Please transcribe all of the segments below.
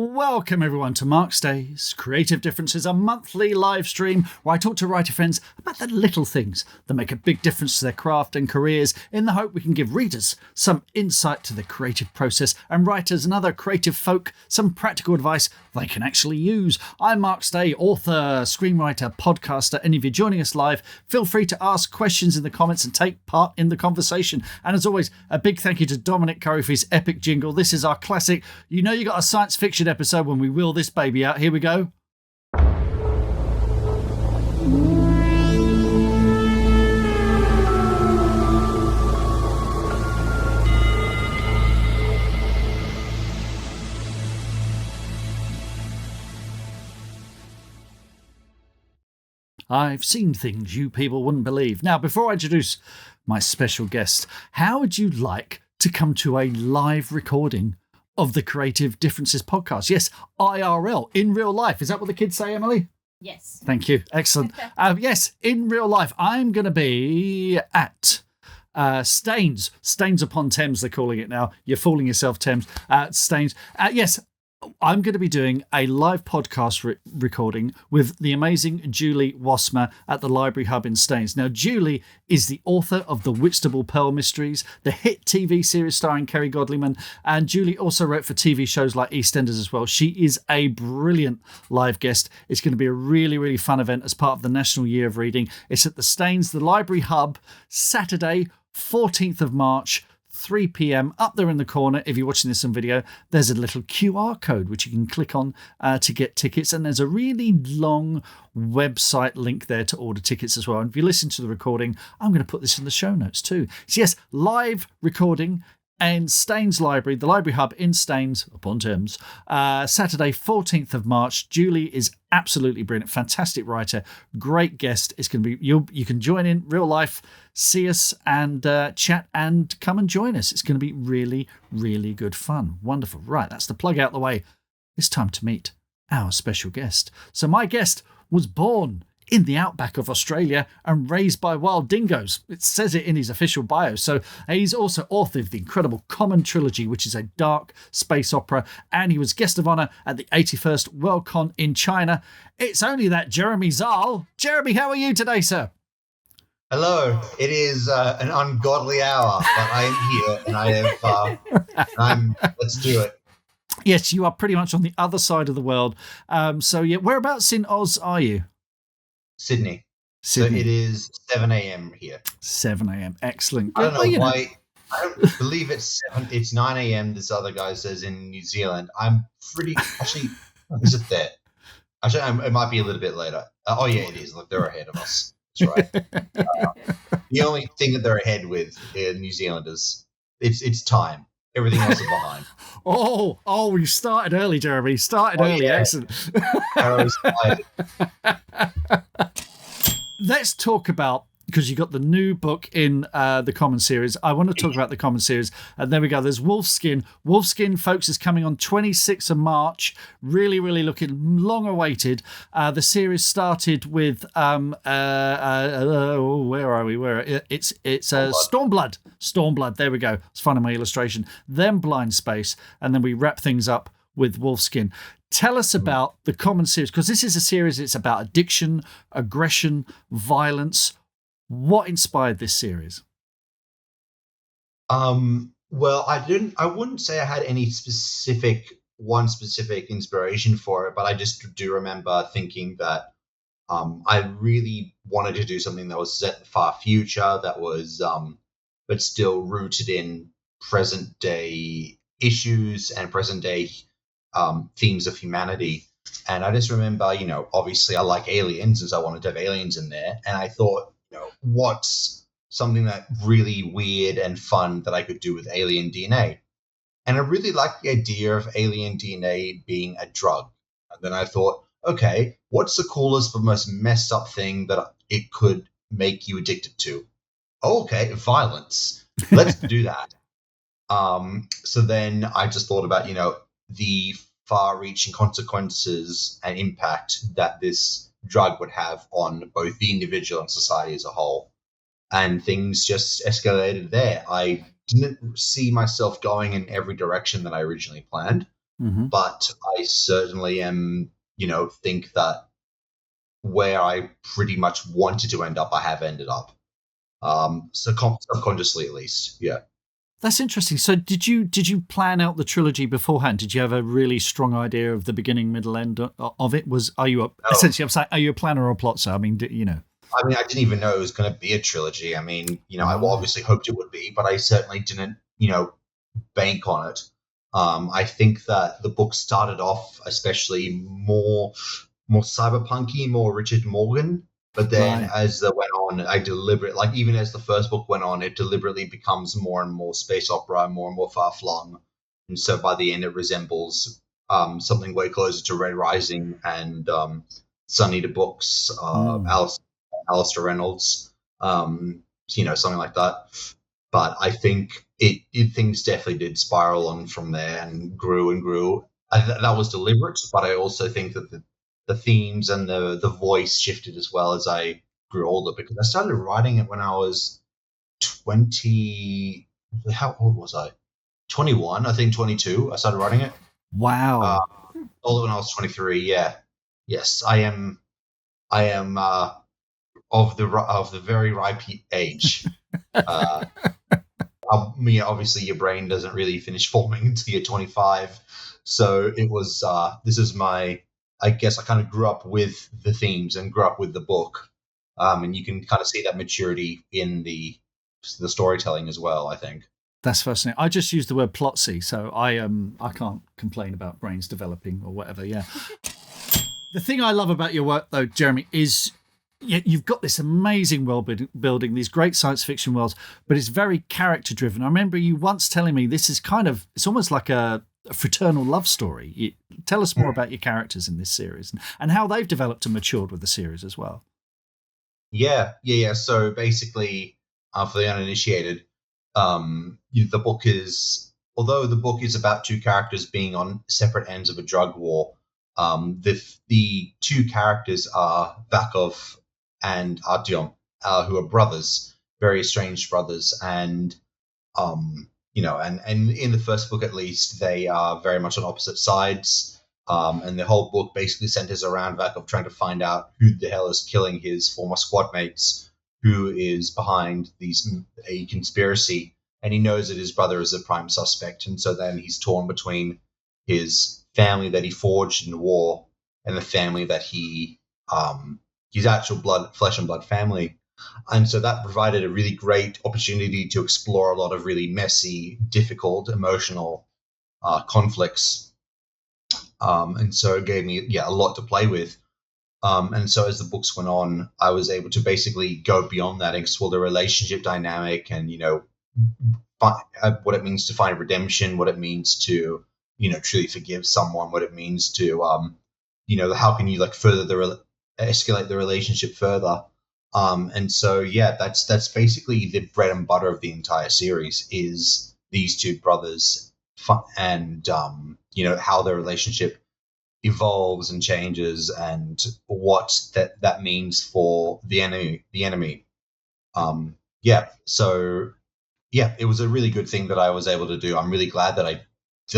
Welcome everyone to Mark's Days Creative Differences, a monthly live stream where I talk to writer friends about the little things that make a big difference to their craft and careers, in the hope we can give readers some insight to the creative process and writers and other creative folk some practical advice they can actually use. I'm Mark Stay, author, screenwriter, podcaster. Any of you joining us live, feel free to ask questions in the comments and take part in the conversation. And as always, a big thank you to Dominic Currie for his epic jingle. This is our classic. You know you got a science fiction episode when we wheel this baby out. Here we go. I've seen things you people wouldn't believe. Now, before I introduce my special guest, how would you like to come to a live recording of the Creative Differences podcast? Yes, IRL, in real life. Is that what the kids say, Emily? Yes. Thank you. Excellent. Yes, in real life. I'm going to be at Staines upon Thames, they're calling it now. You're fooling yourself, Thames. Staines. Yes, I'm going to be doing a live podcast recording with the amazing Julie Wasmer at the Library Hub in Staines. Now, Julie is the author of the Whitstable Pearl Mysteries, the hit TV series starring Kerry Godliman, and Julie also wrote for TV shows like EastEnders as well. She is a brilliant live guest. It's going to be a really, really fun event as part of the National Year of Reading. It's at the Staines, the Library Hub, Saturday, 14th of March, 3 p.m. Up there in the corner, if you're watching this on video, there's a little QR code which you can click on to get tickets, and there's a really long website link there to order tickets as well. And if you listen to the recording, I'm going to put this in the show notes too. So yes, live recording and Staines Library, the Library Hub in Staines upon Thames, Saturday 14th of March. Julie is absolutely brilliant, fantastic writer, great guest. It's going to be you can join in real life, see us and chat and come and join us. It's going to be really, really good fun. Wonderful. Right, that's the plug out the way. It's time to meet our special guest. So my guest was born in the outback of Australia and raised by wild dingoes. It says it in his official bio. So he's also author of the incredible Common Trilogy, which is a dark space opera, and he was guest of honour at the 81st Worldcon in China. It's only that Jeremy Szal. Jeremy, how are you today, sir? Hello. It is an ungodly hour, but I am here and I have. Let's do it. Yes, you are pretty much on the other side of the world. So yeah, whereabouts in Oz are you? Sydney. So it is 7 a.m. here. 7 a.m. Excellent. I don't know why. I don't believe it's 7. It's 9 a.m. This other guy says in New Zealand. I'm pretty actually. Is it there? Actually, it might be a little bit later. Oh yeah, it is. Look, they're ahead of us. That's right. The only thing that they're ahead with in New Zealand is it's time. Everything else is behind. Oh, you started early, Jeremy. Started early. Yeah. Excellent. Let's talk about, because you got the new book in the Common series. I want to talk about the Common series. And there we go. There's Wolfskin. Wolfskin, folks, is coming on 26th of March. Really, really looking long awaited. The series started with where are we? It's Stormblood. Stormblood. There we go. It's finding my illustration. Then Blind Space, and then we wrap things up with Wolfskin. Tell us about the Common series, because this is a series. It's about addiction, aggression, violence. What inspired this series? Well, I wouldn't say I had any specific inspiration for it, but I just do remember thinking that I really wanted to do something that was set in the far future, that was but still rooted in present day issues and present day themes of humanity. And I just remember, obviously I like aliens, as I wanted to have aliens in there, and I thought, what's something that really weird and fun that I could do with alien DNA? And I really liked the idea of alien DNA being a drug. And then I thought, okay, what's the coolest but most messed up thing that it could make you addicted to? Oh, okay, violence. Let's do that. So then I just thought about, the far-reaching consequences and impact that this drug would have on both the individual and society as a whole. And things just escalated there. I didn't see myself going in every direction that I originally planned, but I certainly am, think that where I pretty much wanted to end up, I have ended up. So subconsciously, at least, yeah. That's interesting. So did you plan out the trilogy beforehand? Did you have a really strong idea of the beginning, middle, end of it? Essentially, I'm saying, are you a planner or a plotzer? I mean, I mean, I didn't even know it was going to be a trilogy. I mean, I obviously hoped it would be, but I certainly didn't, bank on it. I think that the book started off especially more cyberpunky, more Richard Morgan. But then as it went on, even as the first book went on, it deliberately becomes more and more space opera, more and more far-flung. And so by the end, it resembles something way closer to Red Rising and Sunny the Books, Alistair Reynolds, something like that. But I think things definitely did spiral on from there and grew and grew. That was deliberate, but I also think that the themes and the voice shifted as well as I grew older, because I started writing it when I was 20. How old was I? 21, I think 22. I started writing it. Wow. Older when I was 23. Yeah. Yes, I am of the very ripe age. Obviously, your brain doesn't really finish forming until you're 25. So it was. This is my. I guess I kind of grew up with the themes and grew up with the book, and you can kind of see that maturity in the storytelling as well, I think. That's fascinating. I just used the word plotsy, so I can't complain about brains developing or whatever. Yeah. The thing I love about your work, though, Jeremy, is you've got this amazing world building, these great science fiction worlds, but it's very character driven. I remember you once telling me this is it's almost like a fraternal love story. Tell us more about your characters in this series and how they've developed and matured with the series as well. Yeah. So basically, for the uninitiated, the book is, although the book is about two characters being on separate ends of a drug war, the two characters are Vakov and Artyom, who are brothers, very estranged brothers, and and in the first book at least, they are very much on opposite sides. And the whole book basically centers around Vakov trying to find out who the hell is killing his former squad mates, who is behind a conspiracy, and he knows that his brother is a prime suspect, and so then he's torn between his family that he forged in the war and the family that his actual flesh and blood family. And so that provided a really great opportunity to explore a lot of really messy, difficult, emotional conflicts. And so it gave me, a lot to play with. And so as the books went on, I was able to basically go beyond that and explore the relationship dynamic and, what it means to find redemption, what it means to, truly forgive someone, what it means to, how can you further escalate the relationship further. And so, that's basically the bread and butter of the entire series is these two brothers and, how their relationship evolves and changes and what that means for the enemy. So it was a really good thing that I was able to do. I'm really glad that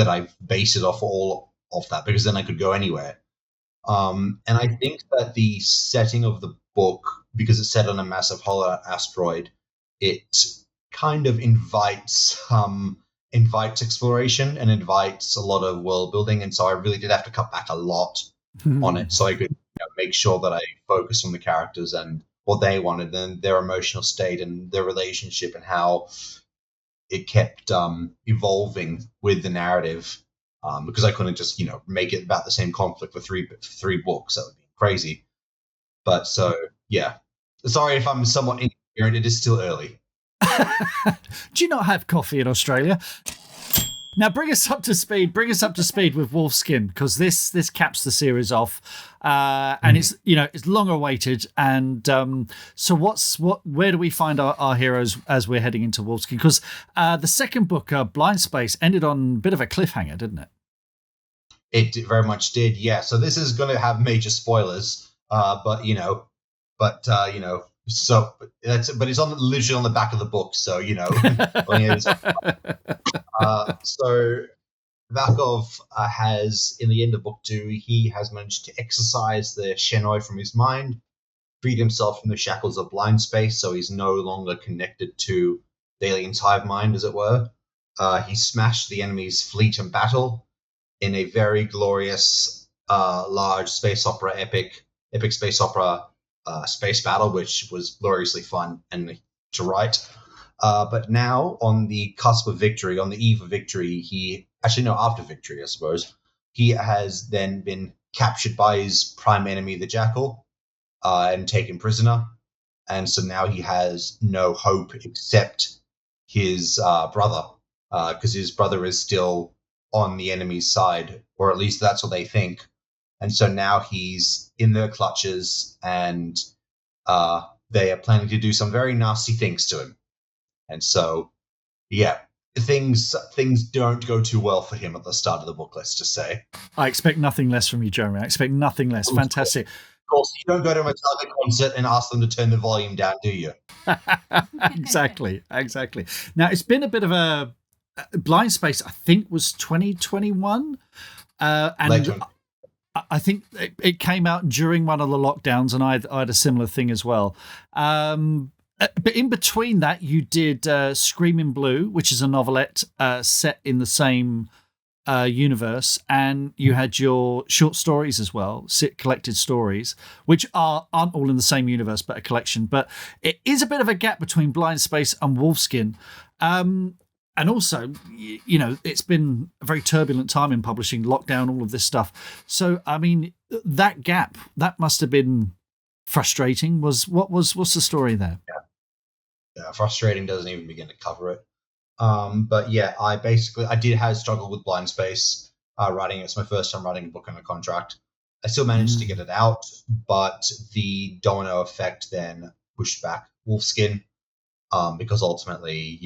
I based it off all of that, because then I could go anywhere. And I think that the setting of the book, because it's set on a massive hollow asteroid, it kind of invites exploration and invites a lot of world building. And so I really did have to cut back a lot on it so I could make sure that I focused on the characters and what they wanted and their emotional state and their relationship and how it kept evolving with the narrative. Because I couldn't just, make it about the same conflict for three books. That would be crazy. But so, sorry if I'm somewhat incoherent. It is still early. Do you not have coffee in Australia? Now bring us up to speed. Bring us up to speed with Wolfskin, because this caps the series off, and it's long awaited. And so where do we find our heroes as we're heading into Wolfskin? Because the second book, Blind Space, ended on a bit of a cliffhanger, didn't it? It very much did. Yeah. So this is going to have major spoilers, but it's literally on the back of the book, so so Valkov has, in the end of book 2, he has managed to exorcise the Shenoi from his mind, freed himself from the shackles of blind space, so he's no longer connected to the alien's hive mind, as it were. He smashed the enemy's fleet in battle in a very glorious, large space opera epic space opera space battle, which was gloriously fun and to write. But now, on the cusp of victory, on the eve of victory, after victory, I suppose, he has then been captured by his prime enemy, the Jackal, and taken prisoner. And so now he has no hope except his brother, because his brother is still on the enemy's side, or at least that's what they think. And so now he's in their clutches, and they are planning to do some very nasty things to him. And so, yeah, things don't go too well for him at the start of the book, let's just say. I expect nothing less from you, Jeremy. I expect nothing less. Fantastic. Of course, you don't go to a Metallica concert and ask them to turn the volume down, do you? Exactly. Now, it's been a bit of a Blind Space, I think, was 2021. And I think it came out during one of the lockdowns, and I had a similar thing as well. But in between that, you did Screaming Blue, which is a novelette set in the same universe, and you had your short stories as well, collected stories, which aren't all in the same universe, but a collection. But it is a bit of a gap between Blind Space and Wolfskin. And also, it's been a very turbulent time in publishing, lockdown, all of this stuff. So, I mean, that gap, that must have been frustrating. What's the story there? Yeah, frustrating doesn't even begin to cover it. But yeah, I did have struggled with Blind Space writing. It's my first time writing a book on a contract. I still managed to get it out, but the domino effect then pushed back Wolfskin, because ultimately,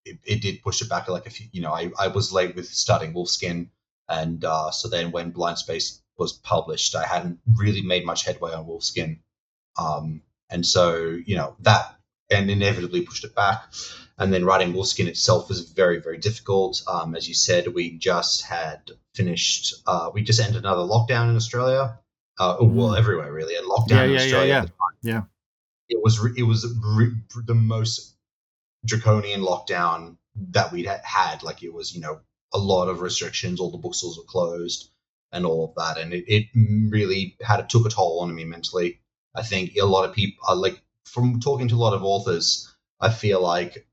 it did push it back like a few. I was late with starting Wolfskin, and so then when Blind Space was published, I hadn't really made much headway on Wolfskin, and so that. And inevitably pushed it back. And then writing Wolfskin itself was very, very difficult. As you said, we just had finished. We just ended another lockdown in Australia. Well, everywhere really. A lockdown in Australia. At the time. Yeah. It was the most draconian lockdown that we'd had. Like, it was a lot of restrictions. All the bookstores were closed and all of that, and it really took a toll on me mentally. I think a lot of people are like. From talking to a lot of authors, I feel like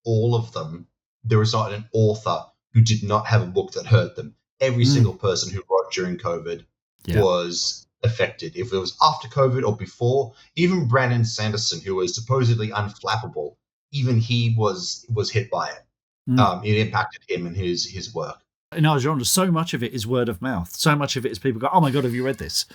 all of them, there is not an author who did not have a book that hurt them. Every single person who wrote during COVID was affected. If it was after COVID or before, even Brandon Sanderson, who was supposedly unflappable, even he was hit by it. It impacted him and his work. In our genre, so much of it is word of mouth. So much of it is people go, "Oh my God, have you read this?"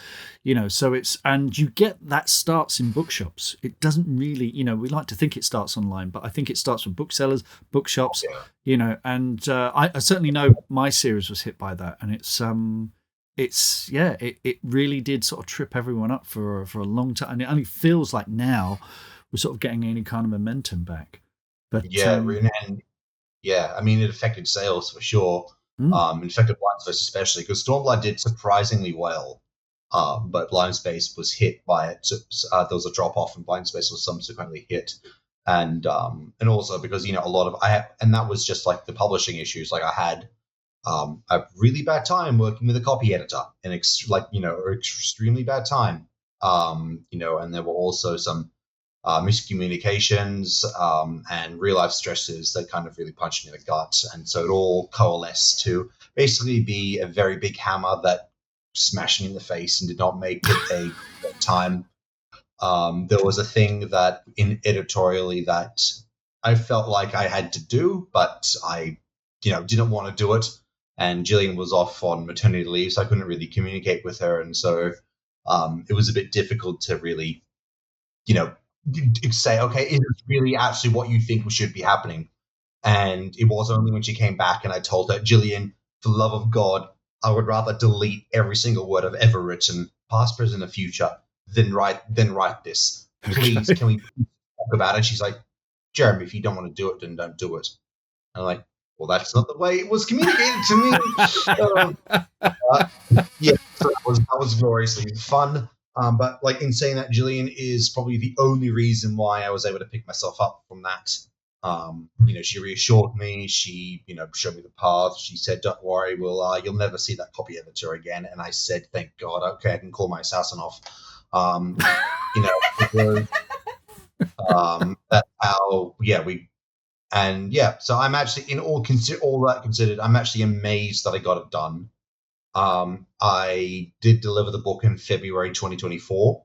So and you get that starts in bookshops. It doesn't really, we like to think it starts online, but I think it starts with booksellers, bookshops, and I certainly know my series was hit by that. And it really did sort of trip everyone up for a long time. And it only feels like now we're sort of getting any kind of momentum back. But I mean, it affected sales for sure. It affected Blind Space especially, because Stormblood did surprisingly well, but Blind Space was hit by it. There was a drop off, and Blind Space was subsequently hit, and also because a lot of and that was just like the publishing issues. Like, I had a really bad time working with a copy editor, and extremely bad time, and there were also some miscommunications and real life stresses that kind of really punched me in the gut. And so it all coalesced to basically be a very big hammer that smashed me in the face and did not make it a good time. There was a thing that editorially that I felt like I had to do, but I, didn't want to do it. And Gillian was off on maternity leave, so I couldn't really communicate with her. And so it was a bit difficult to really, say, okay, is this really actually what you think should be happening? And it was only when she came back and I told her, Gillian, for the love of God, I would rather delete every single word I've ever written, past, present, and future, than write this. Please, can we talk about it? She's like, Jeremy, if you don't want to do it, then don't do it. And I'm like, well, that's not the way it was communicated to me. Yeah, so that was gloriously fun. But like in saying that, Gillian is probably the only reason why I was able to pick myself up from that. She reassured me. She, showed me the path. She said, "Don't worry, you'll never see that copy editor again." And I said, "Thank God. Okay, I can call my assassin off." It was, that's how. Yeah, we. And yeah, so I'm actually all that considered, I'm actually amazed that I got it done. I did deliver the book in February 2024.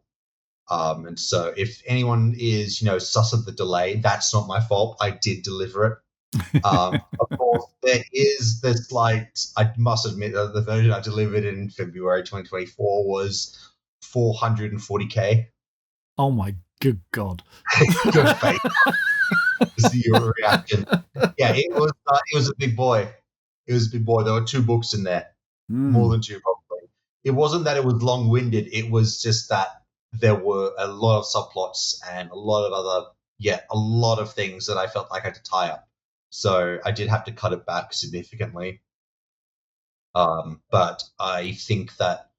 And so if anyone is, sus of the delay, that's not my fault. I did deliver it. Of course, there's slight, I must admit that the version I delivered in February 2024 was 440K. Oh my good God. Good face. See your reaction. Yeah, it was a big boy. It was a big boy. There were 2 books in there. More than 2, probably. It wasn't that it was long-winded. It was just that there were a lot of subplots and a lot of things that I felt like I had to tie up. So I did have to cut it back significantly. But I think that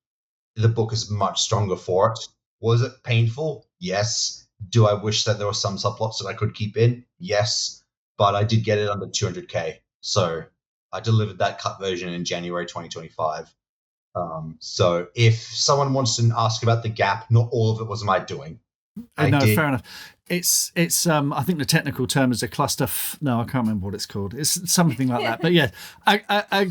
the book is much stronger for it. Was it painful? Yes. Do I wish that there were some subplots that I could keep in? Yes. But I did get it under 200K. So I delivered that cut version in January 2025. So if someone wants to ask about the gap, not all of it was my doing. No, fair enough. It's I think the technical term is a cluster. No, I can't remember what it's called. It's something like that. But yeah, a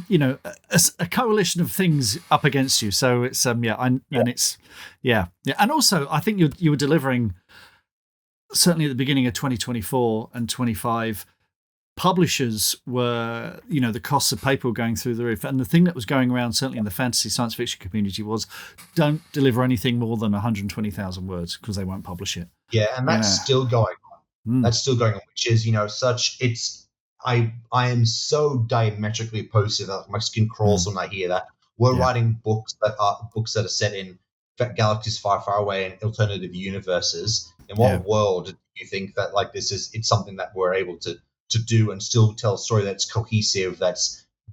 coalition of things up against you. So it's and it's yeah. And also I think you were delivering certainly at the beginning of 2024 and 25. Publishers were, the costs of paper were going through the roof. And the thing that was going around, certainly in the fantasy science fiction community, was don't deliver anything more than 120,000 words because they won't publish it. Yeah, and that's still going on. That's still going on, which is, I am so diametrically opposed to that. My skin crawls when I hear that. We're writing books that are set in galaxies far, far away and alternative universes. In what world do you think that it's something that we're able to do and still tell a story that's cohesive, that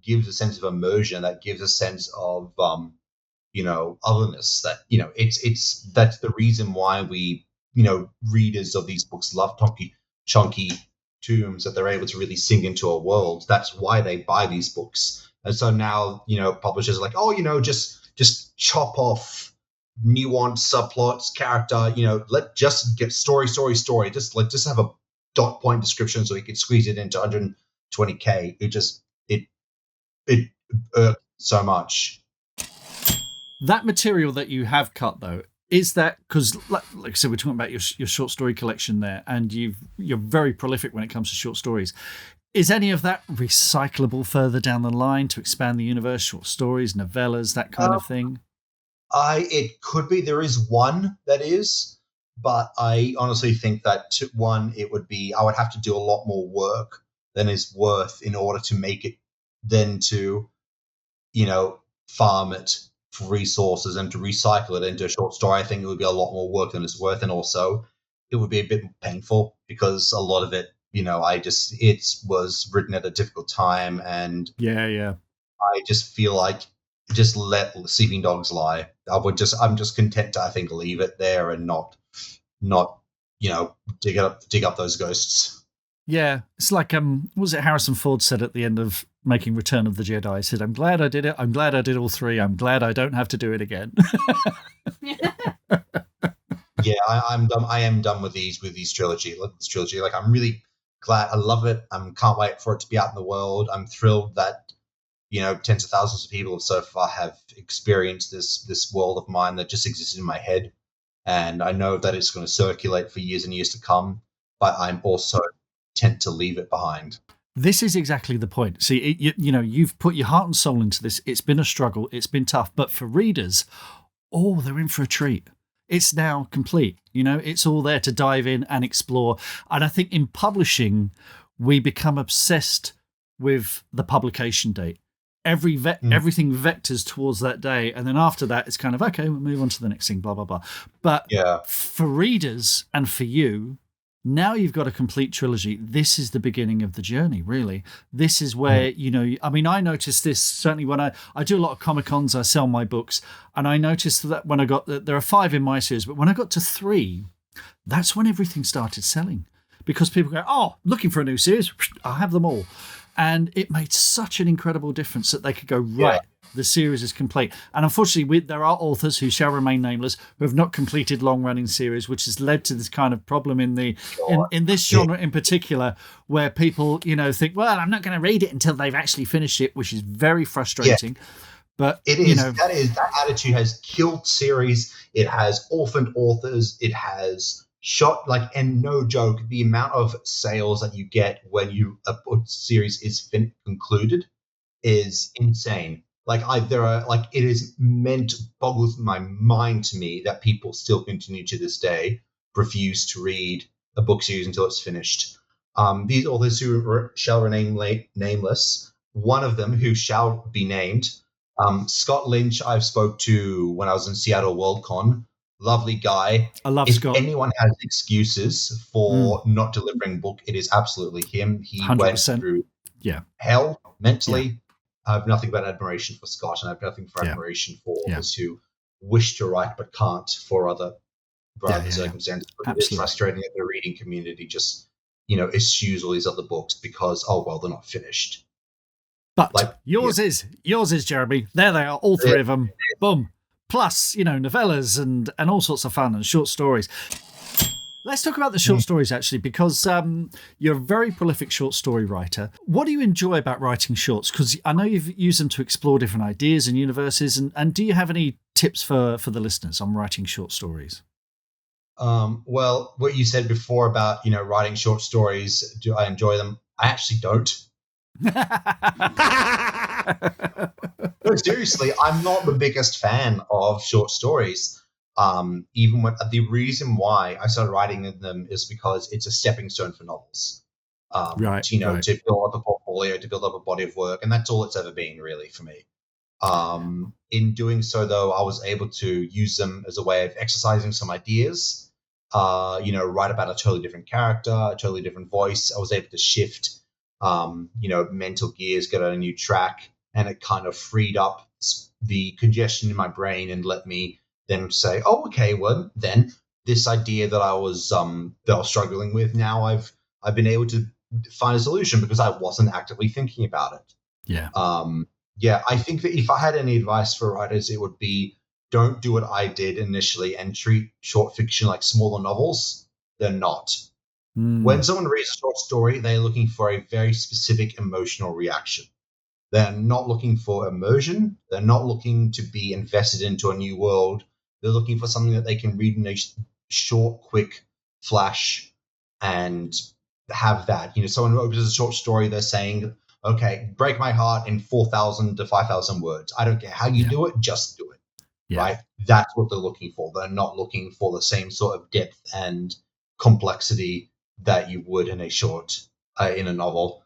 gives a sense of immersion, that gives a sense of otherness, that that's the reason why we readers of these books love chunky tomes, that they're able to really sink into a world. That's why they buy these books. And so now publishers are like, just chop off nuanced subplots, character, let just get story, just have a dot point description so we could squeeze it into 120K. It irked so much. That material that you have cut, though, is that because, like I said, we're talking about your short story collection there, and you're very prolific when it comes to short stories. Is any of that recyclable further down the line to expand the universe, short stories, novellas, that kind of thing? It could be. There is one that is. But I honestly think that I would have to do a lot more work than is worth in order to make it, then to, farm it for resources and to recycle it into a short story. I think it would be a lot more work than it's worth. And also it would be a bit painful because a lot of it, it was written at a difficult time. And I just feel like just let sleeping dogs lie. I'm just content to, I think, leave it there and not dig up those ghosts. Yeah, it's like what was it Harrison Ford said at the end of making Return of the Jedi? He said, "I'm glad I did it. I'm glad I did all 3. I'm glad I don't have to do it again." Yeah, I'm done. I am done with these trilogy. This trilogy, like, I'm really glad. I love it. I can't wait for it to be out in the world. I'm thrilled that tens of thousands of people so far have experienced this world of mine that just existed in my head. And I know that it's going to circulate for years and years to come, but I'm also content to leave it behind. This is exactly the point. See, you've put your heart and soul into this. It's been a struggle. It's been tough. But for readers, they're in for a treat. It's now complete. It's all there to dive in and explore. And I think in publishing, we become obsessed with the publication date. Everything vectors towards that day, and then after that it's kind of okay, we'll move on to the next thing, blah blah blah. But for readers and for you, Now you've got a complete trilogy. This is the beginning of the journey, really. This is where, I noticed this certainly when I do a lot of Comic-Cons, I sell my books, and I noticed that when there are 5 in my series, but when I got to 3, that's when everything started selling. Because people go, oh, looking for a new series, I'll have them all. And it made such an incredible difference that they could go, right, the series is complete. And unfortunately, there are authors who shall remain nameless who have not completed long-running series, which has led to this kind of problem in this genre in particular, where people, think, well, I'm not going to read it until they've actually finished it, which is very frustrating. Yeah. But it is that attitude has killed series. It has orphaned authors. It has shot, and no joke, the amount of sales that you get when a series is concluded is insane. Boggles my mind to me that people still continue to this day refuse to read a book series until it's finished. These authors who shall remain nameless, one of them who shall be named, Scott Lynch, I've spoke to when I was in Seattle Worldcon. Lovely guy. I love Scott. If anyone has excuses for not delivering book, it is absolutely him. He 100%. Went through hell mentally. Yeah. I have nothing but admiration for Scott, and I have nothing for admiration for authors who wish to write but can't for other circumstances. It's frustrating that the reading community just, eschews all these other books because, they're not finished. But yours is, Jeremy. There they are, all 3 of them. Boom. Plus, novellas and all sorts of fun and short stories. Let's talk about the short stories, actually, because you're a very prolific short story writer. What do you enjoy about writing shorts? Because I know you've used them to explore different ideas and universes. And do you have any tips for the listeners on writing short stories? Well, what you said before about, writing short stories, do I enjoy them? I actually don't. No, seriously, I'm not the biggest fan of short stories. Even when the reason why I started writing them is because it's a stepping stone for novels. To build up a portfolio, to build up a body of work, and that's all it's ever been really for me. In doing so, though, I was able to use them as a way of exercising some ideas. Write about a totally different character, a totally different voice. I was able to shift, mental gears, get on a new track, and it kind of freed up the congestion in my brain and let me then say, oh, okay, well, then this idea that I was struggling with, now I've been able to find a solution because I wasn't actively thinking about it. Yeah. I think that if I had any advice for writers, it would be don't do what I did initially and treat short fiction like smaller novels. They're not. When someone reads a short story, they're looking for a very specific emotional reaction. They're not looking for immersion. They're not looking to be invested into a new world. They're looking for something that they can read in a short, quick flash and have that. Someone opens a short story, they're saying, okay, break my heart in 4,000 to 5,000 words. I don't care how you do it, just do it. Yeah. Right? That's what they're looking for. They're not looking for the same sort of depth and complexity that you would in a short, in a novel.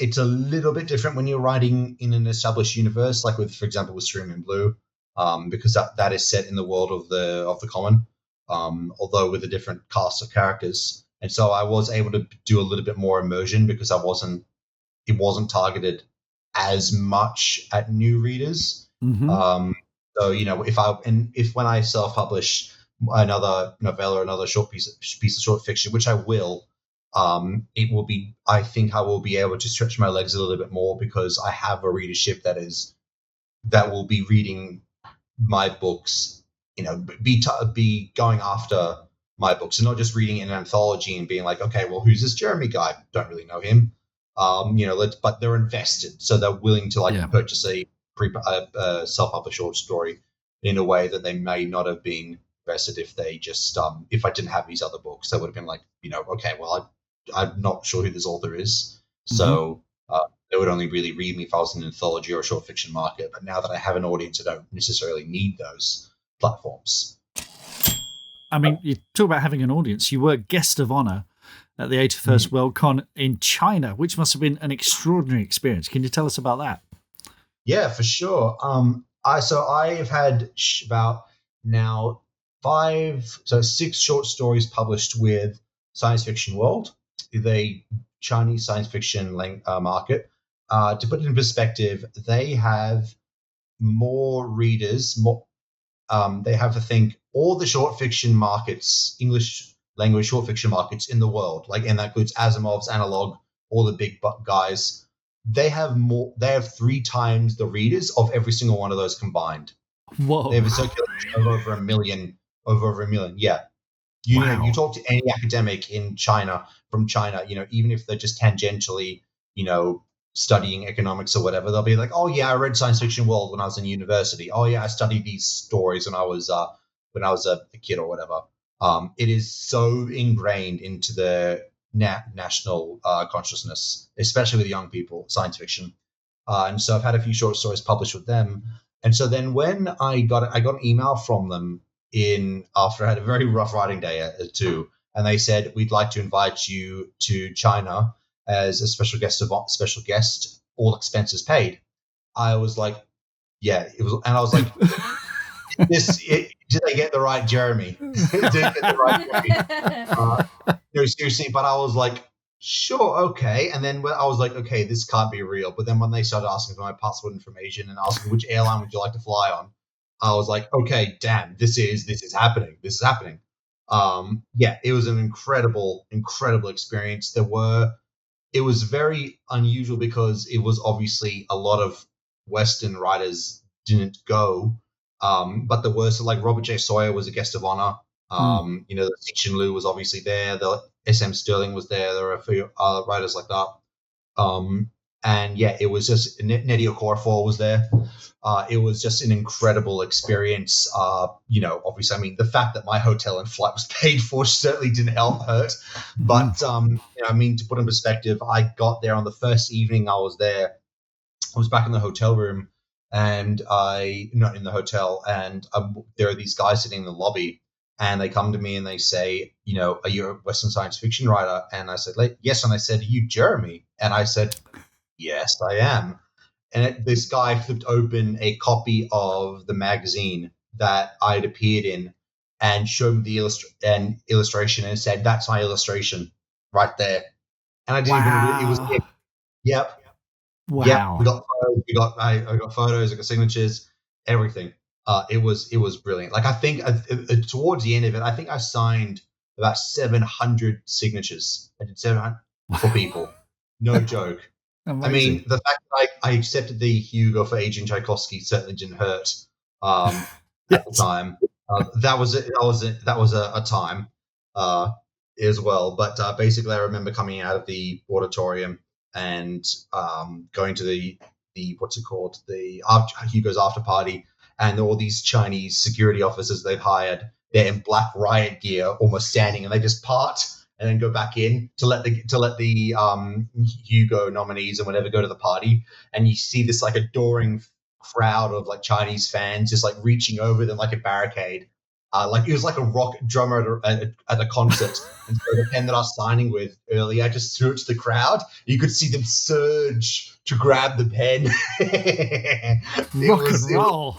It's a little bit different when you're writing in an established universe, like for example, with Stream in Blue. Because that is set in the world of the Common, although with a different cast of characters, and so I was able to do a little bit more immersion because it wasn't targeted as much at new readers. Mm-hmm. So if when I self-publish another novella or another short piece of short fiction, which I will, it will be. I think I will be able to stretch my legs a little bit more because I have a readership that will be reading my books, be going after my books and not just reading an anthology and being like, okay, well, who's this Jeremy guy? Don't really know him. But they're invested, so they're willing to purchase a self-published short story in a way that they may not have been invested if they just if I didn't have these other books. They would have been like, okay, well, I'm not sure who this author is, so. They would only really read me if I was in an anthology or a short fiction market. But now that I have an audience, I don't necessarily need those platforms. I mean, you talk about having an audience. You were guest of honor at the 81st Worldcon in China, which must have been an extraordinary experience. Can you tell us about that? Yeah, for sure. I have had about now 6 short stories published with science fiction world, the Chinese science fiction market. To put it in perspective, they have more readers. They have, I think, all the short fiction markets, English language short fiction markets in the world, and that includes Asimov's, Analog, all the big guys. They have more. They have 3 times the readers of every single one of those combined. Whoa! They have a circulation of over a million. Yeah. Wow. You talk to any academic in China, from China, even if they're just tangentially, studying economics or whatever, they'll be like, "Oh yeah, I read science fiction world when I was in university. Oh yeah, I studied these stories when I was a kid or whatever." It is so ingrained into the national consciousness, especially with young people, science fiction. And so I've had a few short stories published with them. And so then when I got an email from them after I had a very rough writing day too, and they said, "We'd like to invite you to China as a special guest, all expenses paid." I was like, "Yeah," it was, and I was like, "Did they get the right Jeremy? Did they get the right Jeremy?" No, seriously, but I was like, "Sure, okay." And then I was like, "Okay, this can't be real." But then when they started asking for my passport information and asking which airline would you like to fly on, I was like, "Okay, damn, this is happening. This is happening." Yeah, it was an incredible experience. It was very unusual because it was obviously a lot of Western writers didn't go, but there were, so like Robert J. Sawyer was a guest of honor. The Cixin Liu was obviously there. The S.M. Stirling was there. There were a few other writers like that. And yeah, it was just Nnedi Okorafor was there. It was just an incredible experience. Obviously, I mean, the fact that my hotel and flight was paid for certainly didn't hurt. But, to put in perspective, I got there on the first evening I was there. I was back in the hotel room and not in the hotel. And there are these guys sitting in the lobby and they come to me and they say, "Are you a Western science fiction writer?" And I said, "Yes." And they said, "Are you Jeremy?" And I said, "Yes, I am." And this guy flipped open a copy of the magazine that I'd appeared in and showed me the illustration and said, "That's my illustration right there." And I didn't even, it was, yep. Wow. Yep. We got photos, I got photos, I got signatures, everything. It was brilliant. Like, I think towards the end of it, I think I signed about 700 signatures. I did 700 for people. No joke. Amazing. I mean, the fact that I accepted the Hugo for Agent Tchaikovsky certainly didn't hurt at the time. That was a time as well. But basically, I remember coming out of the auditorium and going to the what's it called, the Hugo's after party, and all these Chinese security officers they've hired. They're in black riot gear, almost standing, and they just part and then go back in to let the Hugo nominees and whatever go to the party. And you see this like adoring crowd of like Chinese fans just like reaching over them like a barricade. Like it was like a rock drummer at a concert. And so the pen that I was signing with earlier, I just threw it to the crowd. You could see them surge to grab the pen. Rock and roll.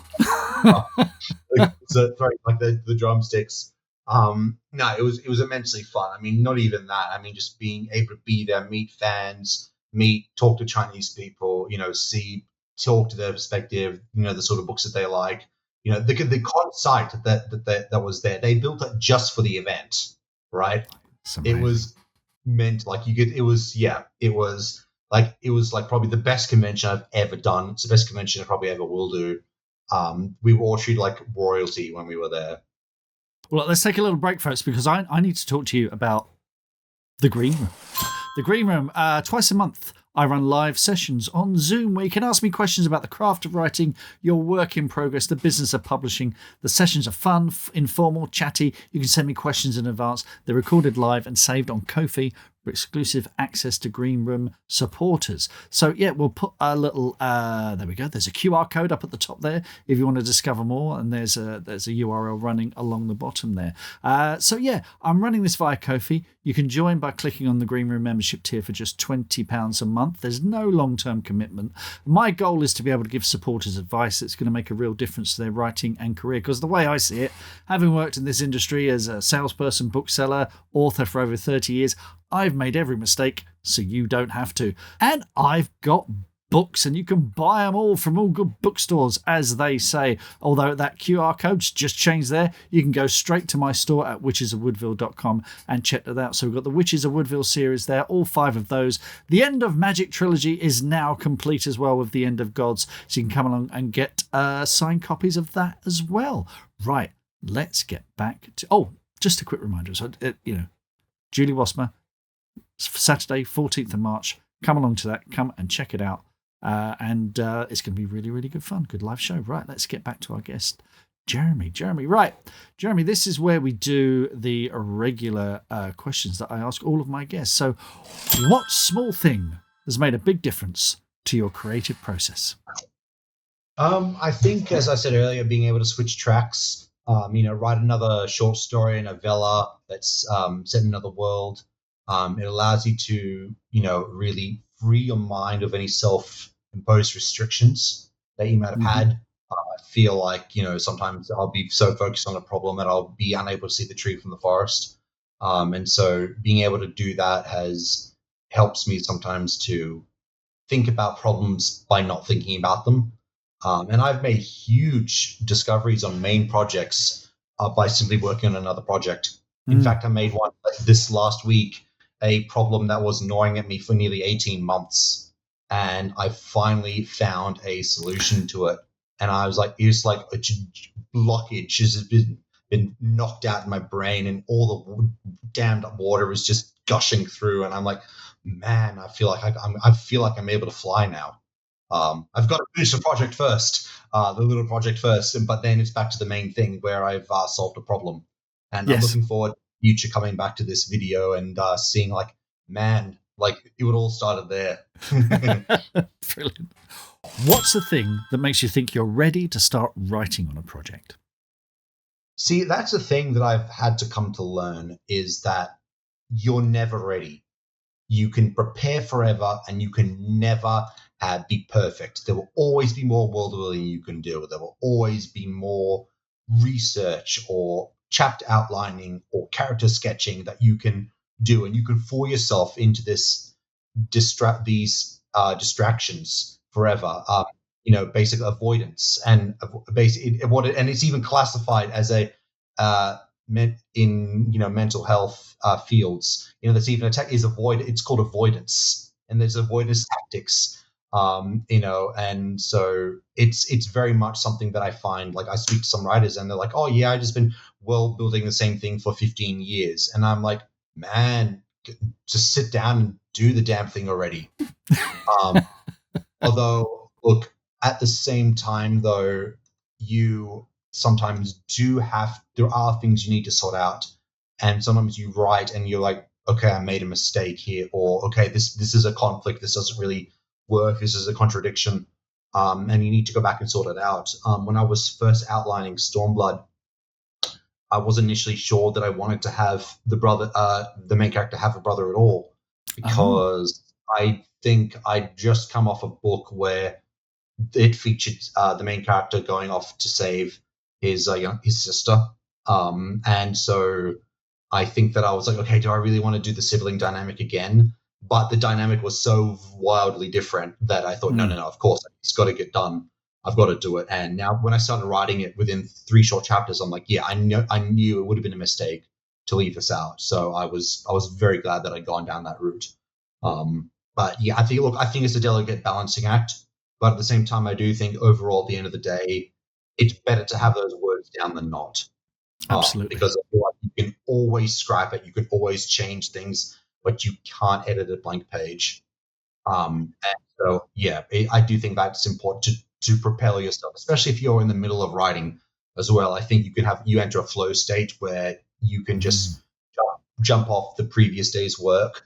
Sorry, like the drumsticks. No, it was immensely fun. I mean, not even that. I mean, just being able to be there, meet fans, talk to Chinese people, talk to their perspective, the sort of books that they like. The con site that was there, they built it just for the event, right? It was meant like it was like probably the best convention I've ever done. It's the best convention I probably ever will do. We were all treated like royalty when we were there. Well, let's take a little break first because I need to talk to you about the Green Room. The Green Room, twice a month, I run live sessions on Zoom where you can ask me questions about the craft of writing, your work in progress, the business of publishing. The sessions are fun, informal, chatty. You can send me questions in advance. They're recorded live and saved on Ko-fi for exclusive access to Green Room supporters. So yeah, we'll put a little there we go. There's a QR code up at the top there if you want to discover more, and there's a URL running along the bottom there. So yeah, I'm running this via Ko-fi. You can join by clicking on the Green Room membership tier for just £20 a month. There's no long-term commitment. My goal is to be able to give supporters advice that's going to make a real difference to their writing and career, because the way I see it, having worked in this industry as a salesperson, bookseller, author for over 30 years, I've made every mistake so you don't have to. And I've got books, and you can buy them all from all good bookstores, as they say. Although that QR code's just changed there, you can go straight to my store at witchesofwoodville.com and check that out. So we've got the Witches of Woodville series there, all 5 of those. The End of Magic trilogy is now complete as well, with The End of Gods, so you can come along and get signed copies of that as well. Right, let's get back to... just a quick reminder. So, Julie Wasmer, Saturday, 14th of March. Come along to that. Come and check it out. And it's going to be really, really good fun. Good live show. Right, let's get back to our guest, Jeremy. Right. Jeremy, this is where we do the regular questions that I ask all of my guests. So what small thing has made a big difference to your creative process? I think, as I said earlier, being able to switch tracks, write another short story, a novella that's set in another world. It allows you to, really free your mind of any self-imposed restrictions that you might have had. I feel like, sometimes I'll be so focused on a problem that I'll be unable to see the tree from the forest. And so being able to do that helps me sometimes to think about problems by not thinking about them. And I've made huge discoveries on main projects by simply working on another project. In fact, I made one this last week, a problem that was gnawing at me for nearly 18 months. And I finally found a solution to it. And I was like, it's like a blockage has been knocked out in my brain, and all the damned water is just gushing through. And I'm like, man, I feel like I'm able to fly now. I've got to finish the project first, the little project first, but then it's back to the main thing where I've solved a problem. And I'm looking forward to the future coming back to this video and seeing it would all started there. Brilliant. What's the thing that makes you think you're ready to start writing on a project? See, that's the thing that I've had to come to learn, is that you're never ready. You can prepare forever and you can never be perfect. There will always be more world building you can do. There will always be more research or chapter outlining or character sketching that you can do, and you can fool yourself into these distractions forever. Basic avoidance and and it's even classified as a mental health fields. There's even it's called avoidance, and there's avoidance tactics. And so it's very much something that I find, like, I speak to some writers and they're like, oh yeah, I just been world building the same thing for 15 years. And I'm like, man, just sit down and do the damn thing already. Although, look, at the same time though, you sometimes there are things you need to sort out. And sometimes you write and you're like, okay, I made a mistake here, or okay, this is a conflict. This doesn't really work. This is a contradiction. And you need to go back and sort it out. When I was first outlining Stormblood, I wasn't initially sure that I wanted to have the main character have a brother at all, because I think I'd just come off a book where it featured the main character going off to save his sister. And so I think that I was like, okay, do I really want to do the sibling dynamic again? But the dynamic was so wildly different that I thought, no, of course, it's got to get done. I've got to do it. And now when I started writing it within 3 short chapters, I'm like, yeah, I knew it would have been a mistake to leave this out. So I was very glad that I'd gone down that route. But yeah, I think it's a delicate balancing act. But at the same time, I do think overall, at the end of the day, it's better to have those words down than not. Absolutely. Because I feel like you can always scrap it. You can always change things, but you can't edit a blank page. And so, yeah, I do think that's important to propel yourself, especially if you're in the middle of writing as well. I think you enter a flow state where you can just jump off the previous day's work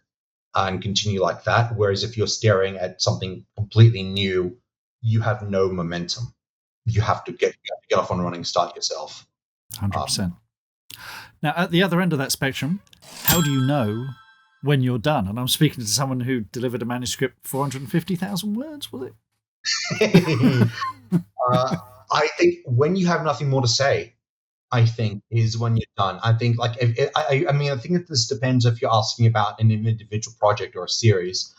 and continue like that. Whereas if you're staring at something completely new, you have no momentum. You have to get off and running, start yourself. 100%. Now, at the other end of that spectrum, how do you know when you're done? And I'm speaking to someone who delivered a manuscript 450,000 words, was it? I think when you have nothing more to say, I think, is when you're done. I think, like, I mean, I think that this depends if you're asking about an individual project or a series.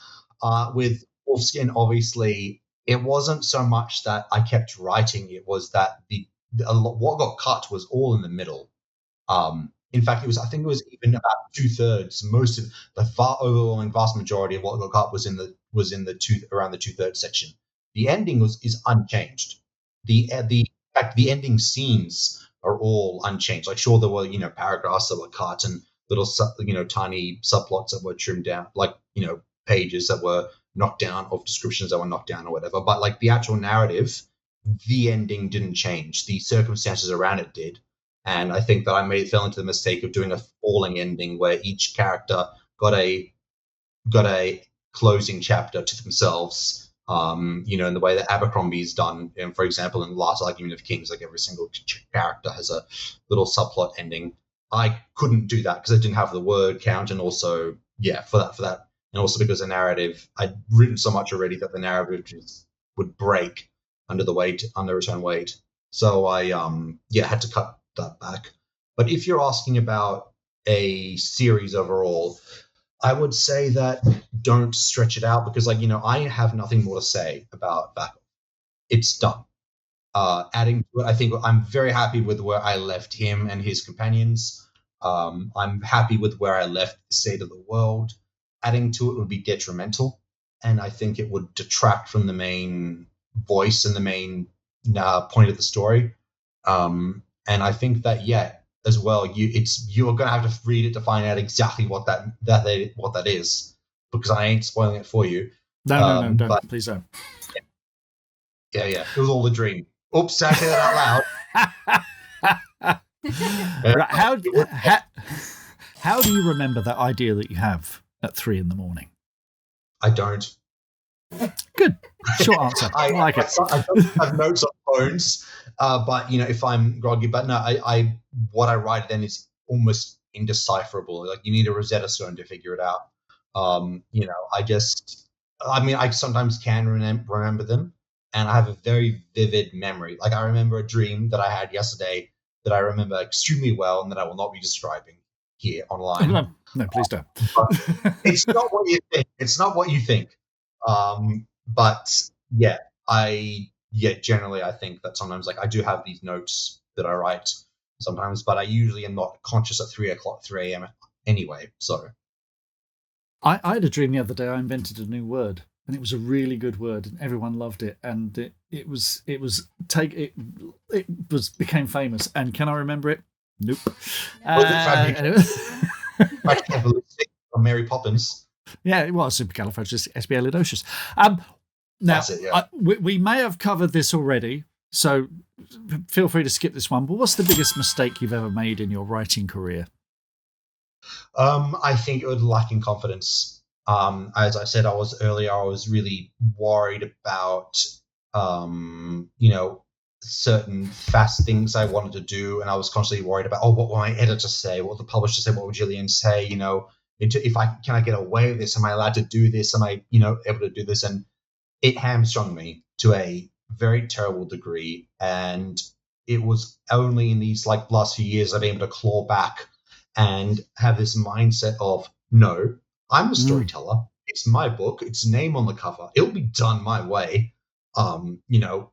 With Wolfskin, obviously, it wasn't so much that I kept writing; it was that what got cut was all in the middle. In fact, I think it was even about 2/3. Most of the overwhelming vast majority of what got cut was around the 2/3 section. The ending is unchanged. In fact, the ending scenes are all unchanged. Like, sure, there were paragraphs that were cut and little tiny subplots that were trimmed down, like pages that were knocked down, or descriptions that were knocked down or whatever. But like the actual narrative, the ending didn't change. The circumstances around it did. And I think that I fell into the mistake of doing a falling ending where each character got a closing chapter to themselves. In the way that Abercrombie's done, for example, in The Last Argument of Kings, like every single character has a little subplot ending. I couldn't do that because I didn't have the word count, and also, for that, and also because the narrative, I'd written so much already that the narrative would break under its own weight. So I had to cut that back. But if you're asking about a series overall, I would say that don't stretch it out, because I have nothing more to say about Backup. It's done. Adding to it, I think I'm very happy with where I left him and his companions. I'm happy with where I left the state of the world. Adding to it would be detrimental, and I think it would detract from the main voice and the main point of the story. And I think that as well, you're going to have to read it to find out exactly what that is, because I ain't spoiling it for you. No, don't. Please don't. Yeah, it was all a dream. Oops, I said that out loud. Right, how do you remember that idea that you have at 3 a.m? I don't. Good. Short answer. I like it. I don't have notes on phones, but if I'm groggy. But no, what I write then is almost indecipherable. Like, you need a Rosetta Stone to figure it out. I sometimes can remember them, and I have a very vivid memory. Like, I remember a dream that I had yesterday that I remember extremely well, and that I will not be describing here online. No, please don't. It's not what you think. It's not what you think. But generally I think that sometimes, like, I do have these notes that I write sometimes, but I usually am not conscious at 3 a.m. anyway. So I had a dream the other day. I invented a new word, and it was a really good word, and everyone loved it, and it became famous. And can I remember it? Nope. From Mary Poppins. Yeah, it was supercalifragilisticexpialidocious. Now, we may have covered this already, so feel free to skip this one. But what's the biggest mistake you've ever made in your writing career? I think it was lacking confidence. As I said, I was really worried about, certain fast things I wanted to do, and I was constantly worried about, what will my editor say? What will the publisher say? What will Gillian say? Can I get away with this? Am I allowed to do this? Am I, able to do this? And it hamstrung me to a very terrible degree. And it was only in these last few years I've been able to claw back and have this mindset of, no, I'm a storyteller. It's my book. It's a name on the cover. It'll be done my way.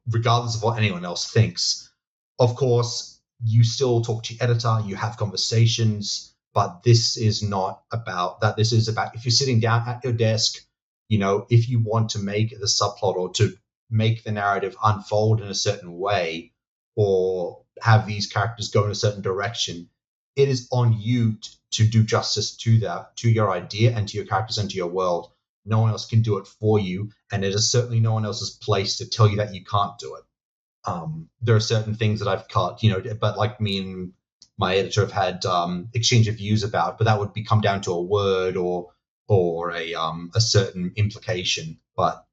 Regardless of what anyone else thinks. Of course, you still talk to your editor, you have conversations, but this is not about that. This is about, if you're sitting down at your desk, if you want to make the subplot or to make the narrative unfold in a certain way, or have these characters go in a certain direction, it is on you to do justice to that, to your idea and to your characters and to your world. No one else can do it for you, and it is certainly no one else's place to tell you that you can't do it. There are certain things that I've cut, but like me and my editor have had exchange of views about, but that would come down to a word or or a certain implication, but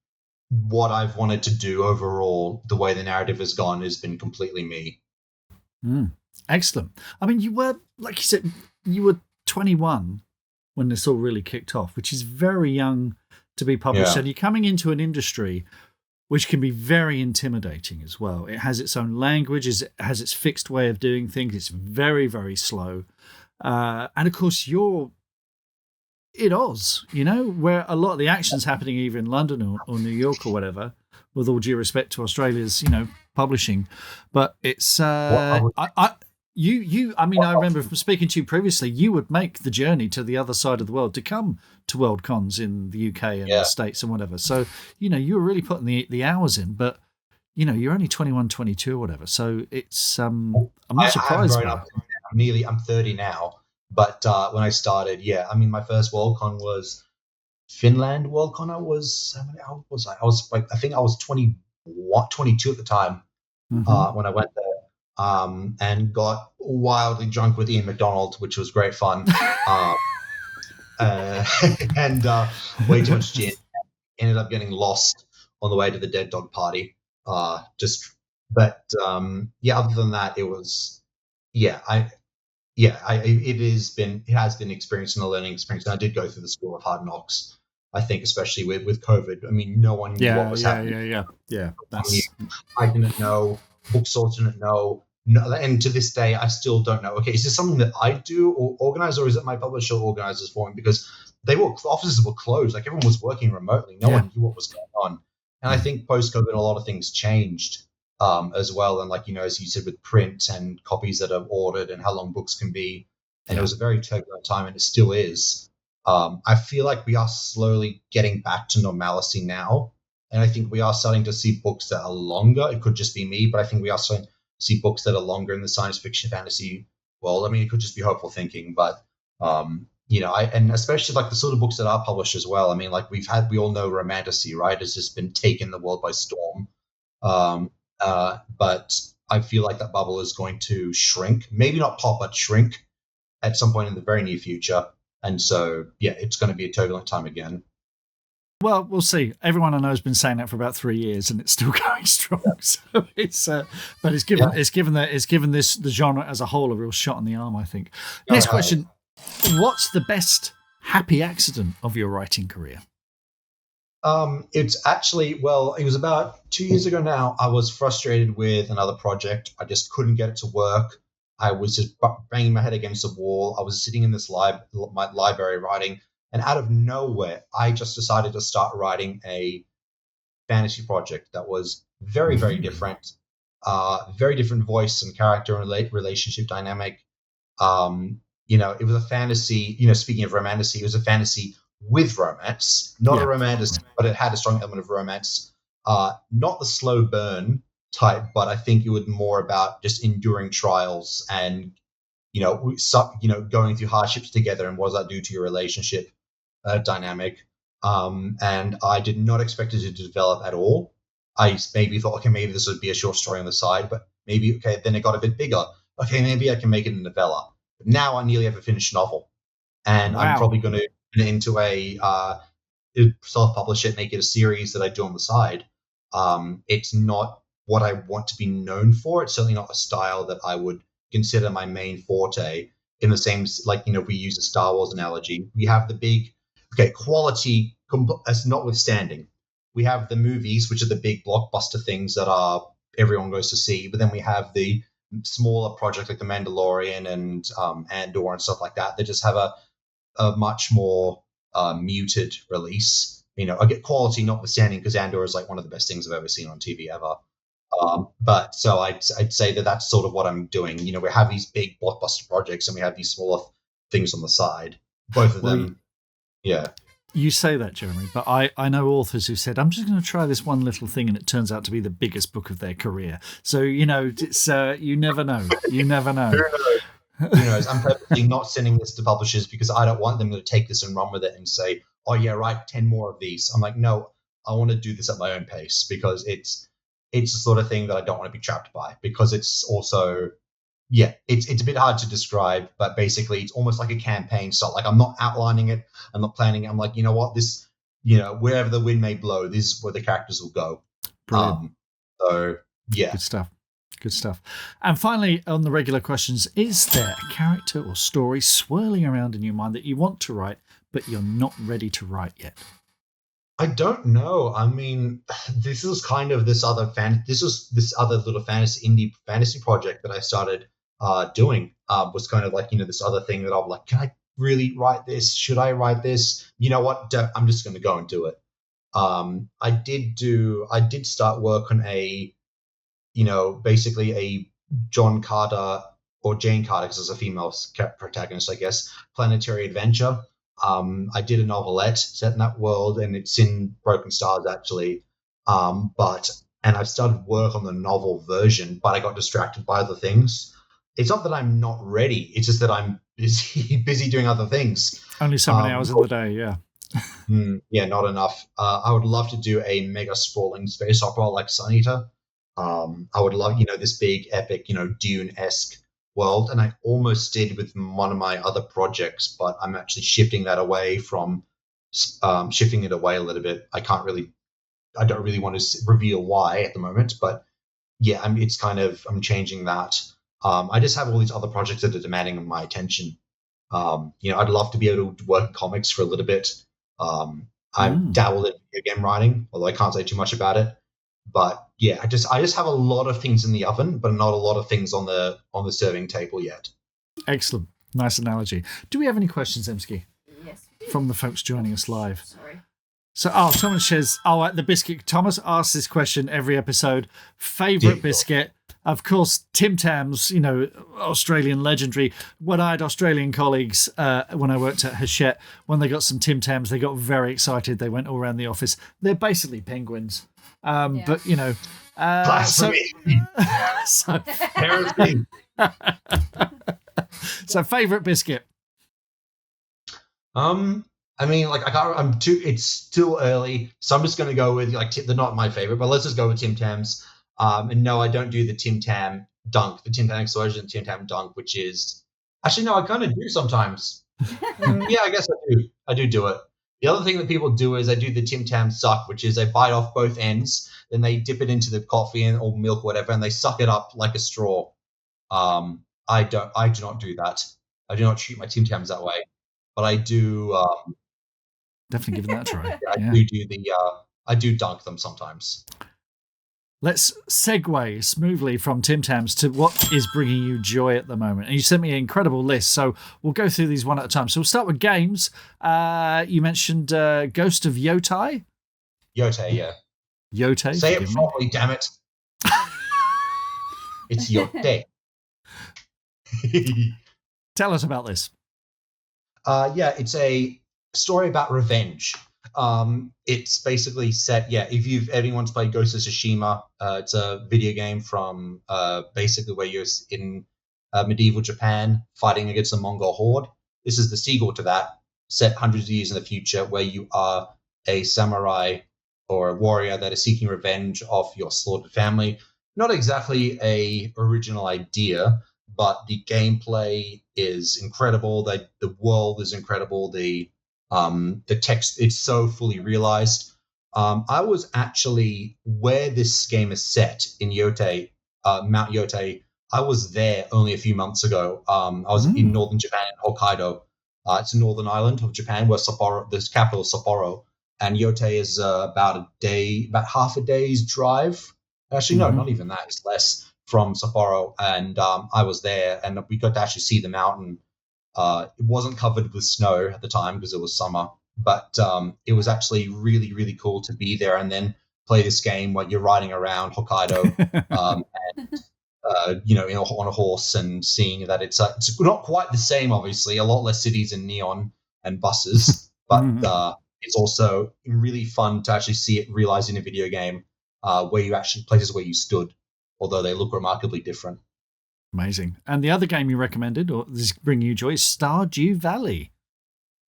what I've wanted to do overall, the way the narrative has gone, has been completely me. Excellent. I mean, you were, like you said, you were 21 when this all really kicked off, which is very young to be published. Yeah. And you're coming into an industry which can be very intimidating as well. It has its own language, it has its fixed way of doing things. It's very, very slow. And of course, you're in Oz, where a lot of the action's happening either in London or New York or whatever, with all due respect to Australia's, publishing. But it's, I remember from speaking to you previously, you would make the journey to the other side of the world to come to Worldcons in the UK and the States and whatever. So, you were really putting the hours in, but, you're only 21, 22 or whatever. So it's, I'm not surprised. I'm 30 now, but when I started, my first Worldcon was Finland Worldcon. How old was I? I think I was 22 at the time when I went there. And got wildly drunk with Ian McDonald, which was great fun. And way too much gin. Ended up getting lost on the way to the Dead Dog party. Other than that, it was, it has been experience and a learning experience. And I did go through the school of hard knocks. I think, especially with COVID. I mean, no one knew what was happening. I didn't know. Bookstores didn't know. No, and to this day, I still don't know. Okay, is this something that I do or organize, or is it my publisher organizes for me? Because the offices were closed. Like, everyone was working remotely. No one knew what was going on. And I think post-COVID, a lot of things changed as well. And as you said, with print and copies that are ordered and how long books can be. And it was a very turbulent time, and it still is. I feel like we are slowly getting back to normalcy now. And I think we are starting to see books that are longer. It could just be me, but I think we are starting to see books that are longer in the science fiction fantasy world. I mean, it could just be hopeful thinking, but, and especially the sort of books that are published as well. I mean, we all know Romantasy, right? Has just been taken the world by storm. But I feel like that bubble is going to shrink, maybe not pop, but shrink at some point in the very near future. And so, it's going to be a turbulent time again. Well, we'll see. Everyone I know has been saying that for about 3 years, and it's still going strong. So it's given the genre as a whole a real shot in the arm, I think. Next question: what's the best happy accident of your writing career? It's actually, it was about 2 years ago now. I was frustrated with another project. I just couldn't get it to work. I was just banging my head against the wall. I was sitting in this my library writing. And out of nowhere, I just decided to start writing a fantasy project that was very, very different, very different voice and character and relationship dynamic. It was a fantasy, speaking of romantasy, it was a fantasy with romance, not a romance, but it had a strong element of romance. Not the slow burn type, but I think it was more about just enduring trials and, going through hardships together, and what does that do to your relationship dynamic. And I did not expect it to develop at all. I maybe thought, okay, maybe this would be a short story on the side, but maybe, okay, then it got a bit bigger. Okay, maybe I can make it a novella. But now I nearly have a finished novel. And I'm probably going to turn it into a self-publish it, make it a series that I do on the side. It's not what I want to be known for. It's certainly not a style that I would consider my main forte. In the same, if we use a Star Wars analogy, we have the big, quality as notwithstanding. We have the movies, which are the big blockbuster things that everyone goes to see, but then we have the smaller projects like The Mandalorian and Andor and stuff like that. They just have a much more muted release. I get quality notwithstanding, because Andor is one of the best things I've ever seen on TV ever. But so I'd say that that's sort of what I'm doing. We have these big blockbuster projects and we have these smaller things on the side. Both of them, yeah. You say that, Jeremy, but I know authors who said, I'm just going to try this one little thing, and it turns out to be the biggest book of their career. So, it's you never know. You never know. Who knows? I'm purposely not sending this to publishers because I don't want them to take this and run with it and say, oh, yeah, write 10 more of these. I'm like, no, I want to do this at my own pace, because it's the sort of thing that I don't want to be trapped by, because it's also yeah, it's a bit hard to describe, but basically it's almost like a campaign. So like I'm not outlining it, I'm not planning it. I'm like, you know what, this, wherever the wind may blow, this is where the characters will go. Brilliant. So yeah. Good stuff. Good stuff. And finally, on the regular questions, is there a character or story swirling around in your mind that you want to write, but you're not ready to write yet? I don't know. I mean, this is kind of this other little indie fantasy project that I started doing. Was kind of like, this other thing that I'm like, can I really write this? Should I write this? You know what? I'm just going to go and do it. I did start work on basically a John Carter or Jane Carter, because there's a female protagonist, I guess, planetary adventure. I did a novelette set in that world, and it's in Broken Stars, actually. And I've started work on the novel version, but I got distracted by other things. It's not that I'm not ready. It's just that I'm busy doing other things. Only so many hours in the day, yeah. Yeah, not enough. I would love to do a mega sprawling space opera like Sun Eater. I would love, this big epic, Dune-esque world, and I almost did with one of my other projects, but I'm actually shifting it away a little bit. I don't really want to reveal why at the moment, but yeah, I'm changing that. I just have all these other projects that are demanding my attention. I'd love to be able to work in comics for a little bit. I've dabbled in video game writing, although I can't say too much about it. But yeah, I just have a lot of things in the oven, but not a lot of things on the serving table yet. Excellent. Nice analogy. Do we have any questions, Emsky? Yes. From the folks joining us live. Sorry. So, Thomas says, the biscuit. Thomas asks this question every episode. Favourite biscuit? Of course, Tim Tams, Australian legendary. When I had Australian colleagues, when I worked at Hachette, when they got some Tim Tams, they got very excited. They went all around the office. They're basically penguins. But, so favourite biscuit? I mean, like it's still early, so I'm just going to go with they're not my favorite, but let's just go with Tim Tams. And no, I don't do the Tim Tam dunk, the Tim Tam explosion, Tim Tam dunk, which is actually no, I kind of do sometimes. Yeah, I guess I do it. The other thing that people do is I do the Tim Tam suck, which is they bite off both ends, then they dip it into the coffee or milk or whatever, and they suck it up like a straw. I do not do that. I do not treat my Tim Tams that way, but I do. Definitely give that a try. I do dunk them sometimes. Let's segue smoothly from Tim Tams to what is bringing you joy at the moment. And you sent me an incredible list, so we'll go through these one at a time. So we'll start with games. You mentioned Ghost of Yotei. Yotei, yeah. Yotei. Say it properly, damn it. It's Yotei. Tell us about this. Yeah, it's a story about revenge. It's basically set, if anyone's played Ghost of Tsushima, it's a video game from basically where you're in medieval Japan fighting against the Mongol horde. This is the sequel to that, set hundreds of years in the future, where you are a samurai or a warrior that is seeking revenge of your slaughtered family. Not exactly a original idea, but the gameplay is incredible. The world is incredible. The text, it's so fully realized. I was actually, where this game is set in Yotei, Mount Yotei, I was there only a few months ago. I was in northern Japan, Hokkaido. It's a northern island of Japan where Sapporo, the capital is Sapporo, and Yotei is about half a day's drive. Actually, no, not even that. It's less from Sapporo. And I was there, and we got to actually see the mountain. It wasn't covered with snow at the time because it was summer, but it was actually really, really cool to be there and then play this game where you're riding around Hokkaido and, on a horse and seeing that it's not quite the same, obviously, a lot less cities and neon and buses, but it's also really fun to actually see it realized in a video game where you actually, places where you stood, although they look remarkably different. Amazing. And the other game you recommended, or this bringing you joy, is Stardew Valley.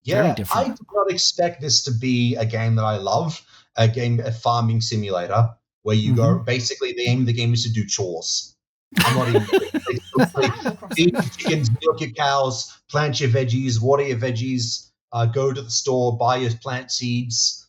Yeah, I did not expect this to be a game that I love, a farming simulator where you go, basically the aim of the game is to do chores. I'm not even feed your chickens, milk your cows, plant your veggies, water your veggies, go to the store, buy your plant seeds,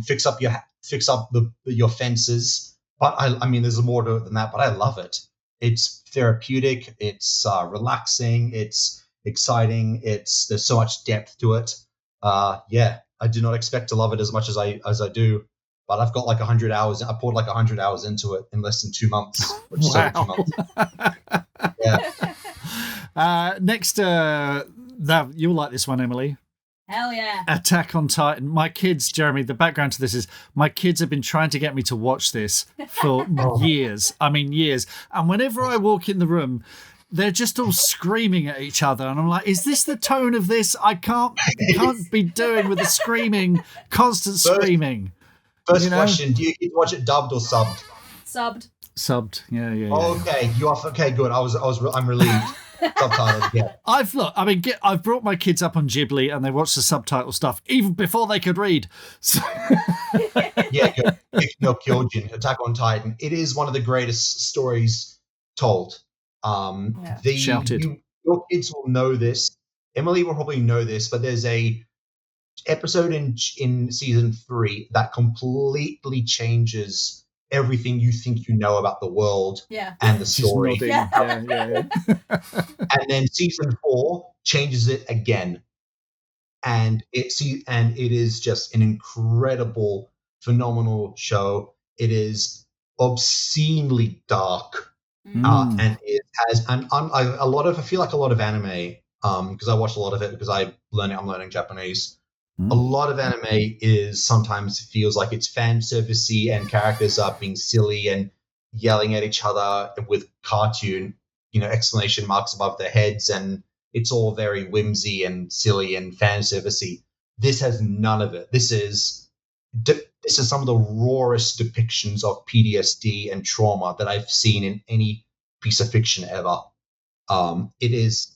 fix up your fences. But I mean, there's more to it than that. But I love it. It's therapeutic. It's relaxing. It's exciting. There's so much depth to it. Yeah, I do not expect to love it as much as I do. But I've got like 100 hours. I poured like 100 hours into it in less than 2 months. Which is over 2 months. Yeah. Next, you'll like this one, Emily. Hell yeah. Attack on Titan. My kids, Jeremy, the background to this is my kids have been trying to get me to watch this for years. I mean, years. And whenever I walk in the room, they're just all screaming at each other. And I'm like, is this the tone of this? I can't be doing with the screaming, constant screaming. First question, do you get to watch it dubbed or subbed? Subbed. Yeah. Okay, you are okay. Good. I'm relieved. Subtitled. Yeah. I've brought my kids up on Ghibli and they watch the subtitle stuff even before they could read. So. Yeah, good. No Kyojin, Attack on Titan. It is one of the greatest stories told. Shouted. Your kids will know this. Emily will probably know this, but there's a episode in season 3 that completely changes everything you think you know about the world and the story. Yeah. And then season 4 changes it again. And it is just an incredible, phenomenal show. It is obscenely dark. And it has I feel like a lot of anime, because I watch a lot of it because I'm learning Japanese. A lot of anime sometimes feels like it's fan servicey and characters are being silly and yelling at each other with cartoon, exclamation marks above their heads, and it's all very whimsy and silly and fan servicey. This has none of it. This is some of the rawest depictions of PTSD and trauma that I've seen in any piece of fiction ever. It is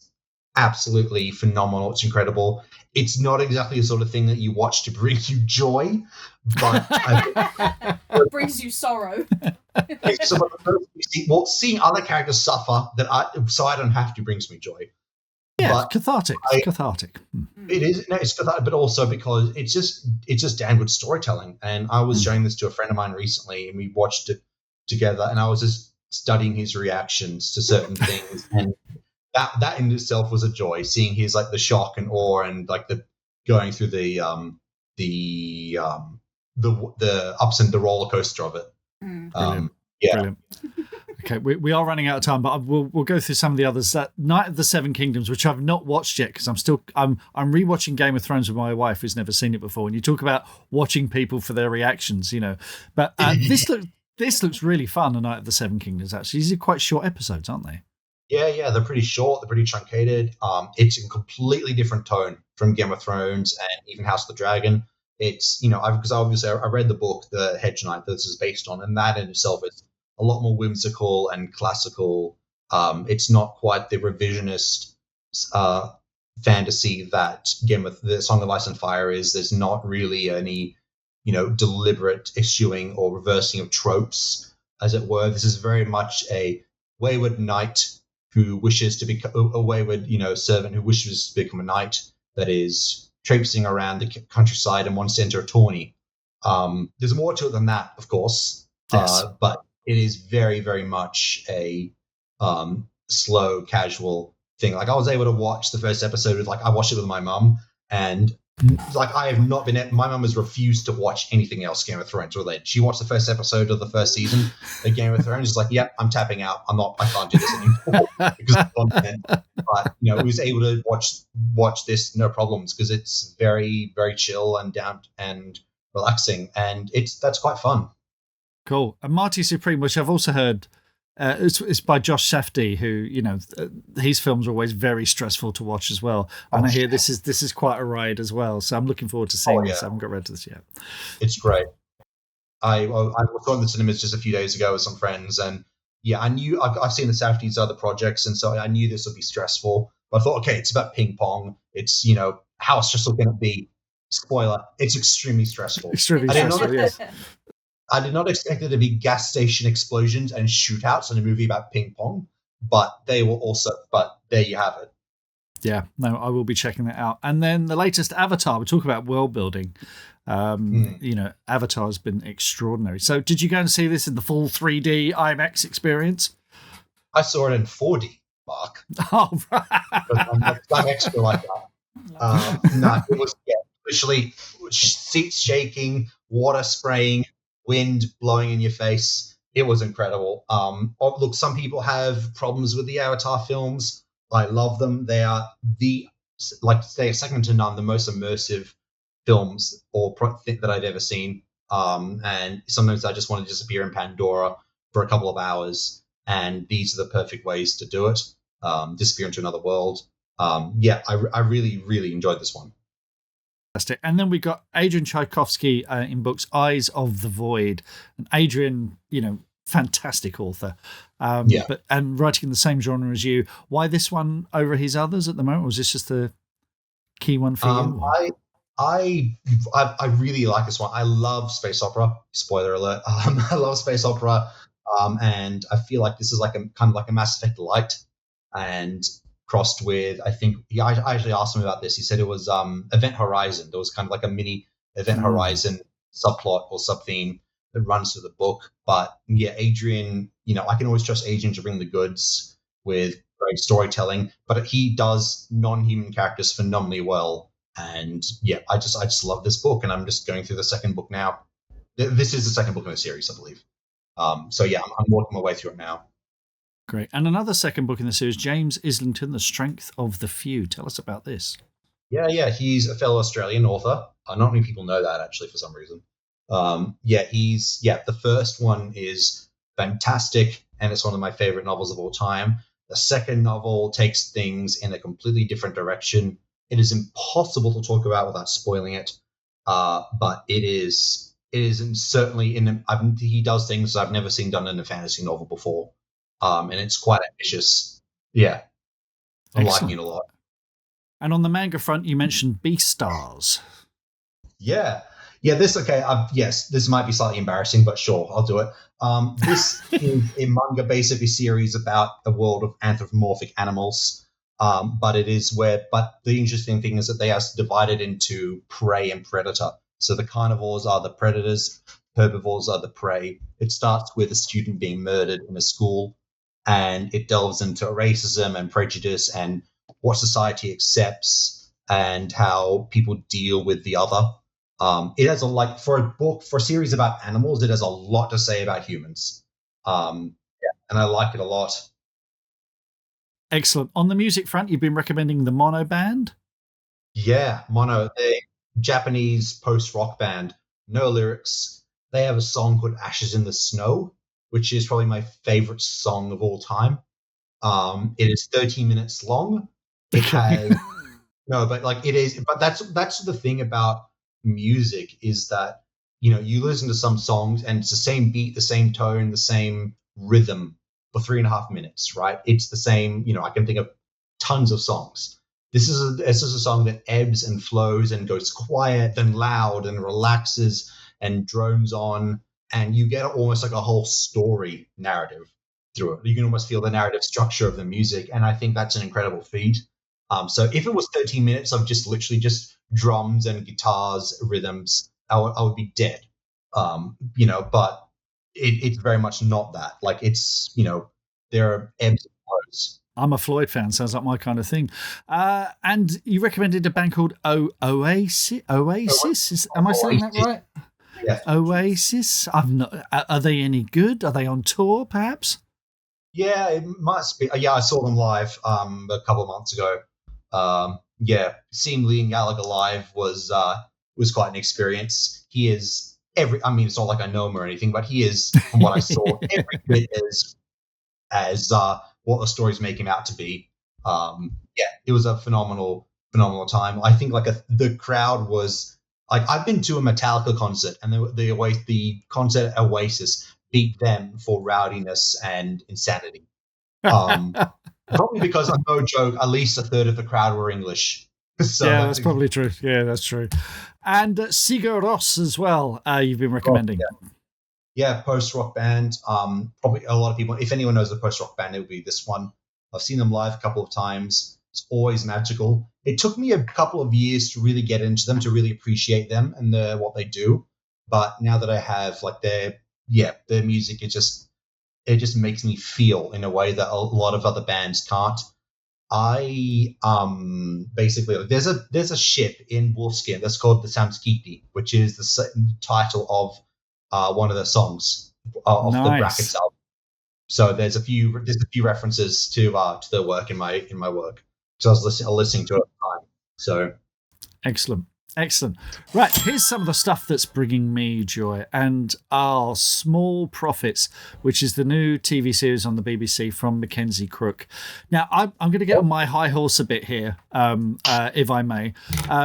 absolutely phenomenal. It's incredible. It's not exactly the sort of thing that you watch to bring you joy, but it brings you sorrow. Seeing other characters suffer so I don't have to brings me joy. Yeah, but cathartic. Cathartic. It is. No, it's cathartic, but also because it's just damn good storytelling. And I was showing this to a friend of mine recently, and we watched it together. And I was just studying his reactions to certain things, and that in itself was a joy. Seeing his like the shock and awe, and like the going through the ups and the roller coaster of it. Brilliant. Brilliant. Okay, we are running out of time, but we'll go through some of the others. Night of the Seven Kingdoms, which I've not watched yet because I'm rewatching Game of Thrones with my wife, who's never seen it before. And you talk about watching people for their reactions, But this looks really fun. The Night of the Seven Kingdoms. Actually, these are quite short episodes, aren't they? Yeah, they're pretty short. They're pretty truncated. It's a completely different tone from Game of Thrones and even House of the Dragon. It's because obviously I read the book, The Hedge Knight, that this is based on, and that in itself is a lot more whimsical and classical. It's not quite the revisionist fantasy that the Song of Ice and Fire is. There's not really any, deliberate eschewing or reversing of tropes, as it were. This is very much a wayward knight who wishes to become a wayward, servant who wishes to become a knight that is traipsing around the countryside and wants to enter a tourney. There's more to it than that, of course, but it is very, very much a slow, casual thing. Like I was able to watch the first episode I watched it with my mum, and I have not been. My mum has refused to watch anything else Game of Thrones related. She watched the first episode of the first season of Game of Thrones. She's like, "Yep, I'm tapping out. I can't do this anymore because of the content." But we was able to watch this no problems because it's very, very chill and down and relaxing, and that's quite fun. Cool. And Marty Supreme, which I've also heard, it's by Josh Safdie, who his films are always very stressful to watch as well. And I hear this is quite a ride as well. So I'm looking forward to seeing this. I haven't got around to this yet. It's great. I was in the cinemas just a few days ago with some friends, and I knew I've seen the Safdie's other projects, and so I knew this would be stressful. But I thought, okay, it's about ping pong. It's how stressful can it be? Spoiler: it's extremely stressful. Extremely stressful. Yes. I did not expect there to be gas station explosions and shootouts in a movie about ping pong, but they were also. But there you have it. Yeah, no, I will be checking that out. And then the latest Avatar. We talk about world building. Avatar has been extraordinary. So, did you go and see this in the full 3D IMAX experience? I saw it in 4D, Mark. Oh, right. I'm extra like that. No, it was literally seats shaking, water spraying, wind blowing in your face. It was incredible. Look, some people have problems with the Avatar films. I love them. They are they are second to none, the most immersive films that I've ever seen. And sometimes I just want to disappear in Pandora for a couple of hours, and these are the perfect ways to do it. Disappear into another world. I really, really enjoyed this one. Fantastic. And then we got Adrian Tchaikovsky in books Eyes of the Void. And Adrian, fantastic author. And writing in the same genre as you. Why this one over his others at the moment? Or was this just the key one for you? I really like this one. I love space opera. Spoiler alert. I love space opera. And I feel like this is like a Mass Effect light, and crossed with, I think, I actually asked him about this. He said it was Event Horizon. There was kind of like a mini Event Horizon subplot or sub-theme that runs through the book. But yeah, Adrian, I can always trust Adrian to bring the goods with great storytelling, but he does non-human characters phenomenally well. And yeah, I just love this book, and I'm just going through the second book now. This is the second book in the series, I believe. So yeah, I'm working my way through it now. Great. And another second book in the series, James Islington, The Strength of the Few. Tell us about this. Yeah, he's a fellow Australian author. Not many people know that, actually, for some reason. The first one is fantastic, and it's one of my favorite novels of all time. The second novel takes things in a completely different direction. It is impossible to talk about without spoiling it, but it is certainly he does things I've never seen done in a fantasy novel before. And it's quite ambitious. Yeah. I'm liking it a lot. And on the manga front, you mentioned Beastars. Yeah. This might be slightly embarrassing, but sure, I'll do it. This is a manga basically series about a world of anthropomorphic animals. But the interesting thing is that they are divided into prey and predator. So the carnivores are the predators, herbivores are the prey. It starts with a student being murdered in a school, and it delves into racism and prejudice and what society accepts and how people deal with the other. It has for a series about animals, it has a lot to say about humans. And I like it a lot. Excellent. On the music front, you've been recommending the Mono Band? Yeah, Mono, a Japanese post-rock band, no lyrics. They have a song called Ashes in the Snow, which is probably my favorite song of all time. It is 13 minutes long. It has it is, but that's the thing about music, is that you listen to some songs and it's the same beat, the same tone, the same rhythm for 3.5 minutes, right? It's the same. I can think of tons of songs. This is a song that ebbs and flows and goes quiet, then loud, and relaxes and drones on, and you get almost like a whole story narrative through it. You can almost feel the narrative structure of the music, and I think that's an incredible feat. So if it was 13 minutes of just literally just drums and guitars, rhythms, I would be dead. But it's very much not that. Like, it's, there are ebbs and flows. I'm a Floyd fan. Sounds like my kind of thing. And you recommended a band called Oasis. Oasis? Am I saying that right? Yeah. Oasis. Are they any good? Are they on tour, perhaps? Yeah, it must be. Yeah, I saw them live a couple of months ago. Seeing Liam Gallagher live was quite an experience. He is it's not like I know him or anything, but he is, from what I saw, every bit as what the stories make him out to be. It was a phenomenal time. I think the crowd was like, I've been to a Metallica concert, and the concert at Oasis beat them for rowdiness and insanity. Probably because, I'm no joke, at least a third of the crowd were English. So yeah, that's probably true. Yeah, that's true. And Sigur Rós as well, you've been recommending. yeah, post-rock band. Probably a lot of people, if anyone knows the post-rock band, it would be this one. I've seen them live a couple of times. It's always magical. It took me a couple of years to really get into them, to really appreciate them and what they do. But now that I have, like, their music, it just makes me feel in a way that a lot of other bands can't. I basically, there's a ship in Wolfskin that's called the Samskiti, which is the title of one of the songs of the Brackets album. So there's a few references to their work in my work. So I was listening to it at the time. So excellent. Right, here's some of the stuff that's bringing me joy. And our Small Profits, which is the new TV series on the BBC from Mackenzie Crook. Now, I'm going to get on my high horse a bit here, if I may,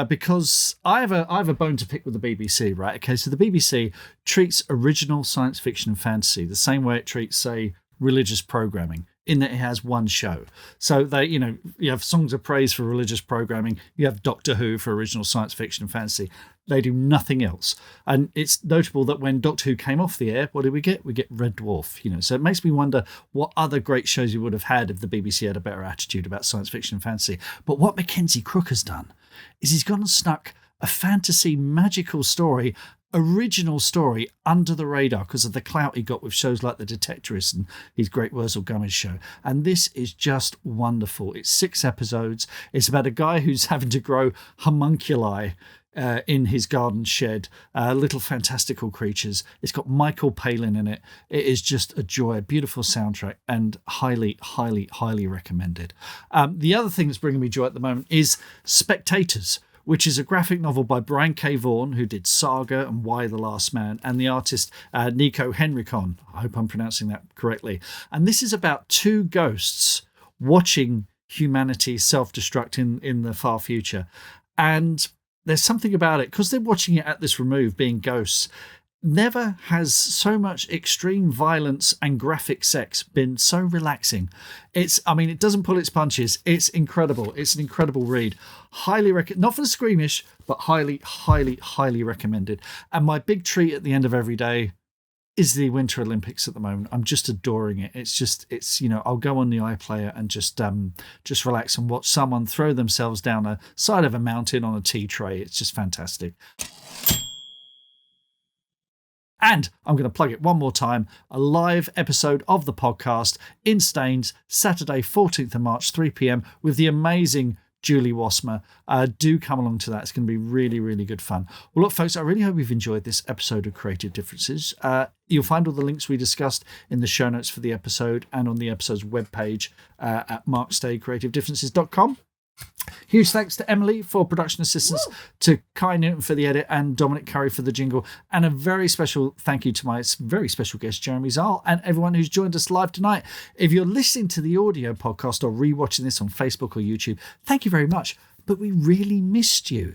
because I have a bone to pick with the BBC, right? Okay, so the BBC treats original science fiction and fantasy the same way it treats, say, religious programming, in that it has one show. So you have Songs of Praise for religious programming, you have Doctor Who for original science fiction and fantasy. They do nothing else. And it's notable that when Doctor Who came off the air, what did we get? We get Red Dwarf, So it makes me wonder what other great shows you would have had if the BBC had a better attitude about science fiction and fantasy. But what Mackenzie Crook has done is he's gone and snuck a fantasy magical story, original story, under the radar because of the clout he got with shows like The Detectorist and his great Wurzel Gummidge show. And this is just wonderful. It's 6 episodes. It's about a guy who's having to grow homunculi in his garden shed, little fantastical creatures. It's got Michael Palin in it. It is just a joy, a beautiful soundtrack, and highly, highly, highly recommended. The other thing that's bringing me joy at the moment is Spectators, which is a graphic novel by Brian K. Vaughan, who did Saga and Why the Last Man, and the artist Nico Henrikon. I hope I'm pronouncing that correctly. And this is about 2 ghosts watching humanity self-destruct in the far future. And there's something about it, because they're watching it at this remove, being ghosts. Never has so much extreme violence and graphic sex been so relaxing. It doesn't pull its punches. It's incredible. It's an incredible read. Highly not for the squeamish, but highly, highly, highly recommended. And my big treat at the end of every day is the Winter Olympics at the moment. I'm just adoring it. I'll go on the iPlayer and just relax and watch someone throw themselves down a side of a mountain on a tea tray. It's just fantastic. And I'm going to plug it one more time. A live episode of the podcast in Staines, Saturday, 14th of March, 3 p.m. with the amazing Julie Wasmer. Do come along to that. It's going to be really, really good fun. Well, look, folks, I really hope you've enjoyed this episode of Creative Differences. You'll find all the links we discussed in the show notes for the episode and on the episode's webpage at markstaycreativedifferences.com. Huge thanks to Emily for production assistance, to Kai Newton for the edit, and Dominic Currie for the jingle. And a very special thank you to my very special guest, Jeremy Szal, and everyone who's joined us live tonight. If you're listening to the audio podcast or rewatching this on Facebook or YouTube, thank you very much. But we really missed you.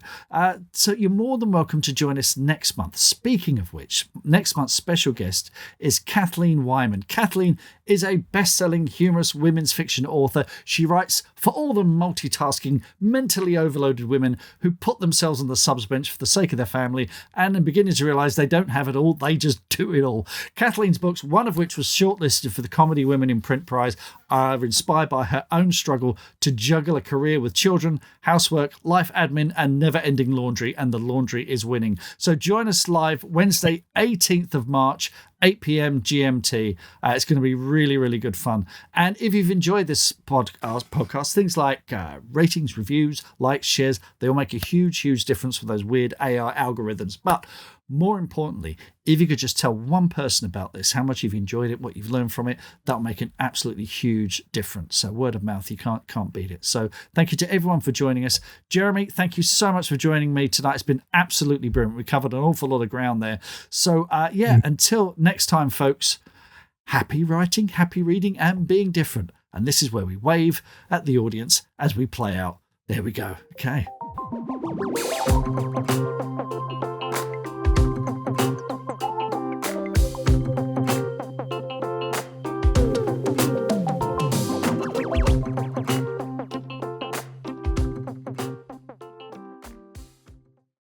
So you're more than welcome to join us next month. Speaking of which, next month's special guest is Kathleen Wyman. Kathleen is a best-selling humorous women's fiction author. She writes for all the multitasking, mentally overloaded women who put themselves on the subs bench for the sake of their family and are beginning to realise they don't have it all, they just do it all. Kathleen's books, one of which was shortlisted for the Comedy Women in Print Prize, are inspired by her own struggle to juggle a career with children, housework, life admin, and never-ending laundry, and the laundry is winning. So join us live Wednesday, 18th of March, 8 p.m. GMT. It's going to be really, really good fun. And if you've enjoyed this podcast, things like ratings, reviews, likes, shares, they all make a huge, huge difference for those weird AI algorithms. But more importantly, if you could just tell one person about this, how much you've enjoyed it, what you've learned from it, that'll make an absolutely huge difference. So word of mouth, you can't beat it. So thank you to everyone for joining us. Jeremy, thank you so much for joining me tonight. It's been absolutely brilliant. We covered an awful lot of ground there. So until next time, folks, happy writing, happy reading, and being different. And this is where we wave at the audience as we play out. There we go. Okay.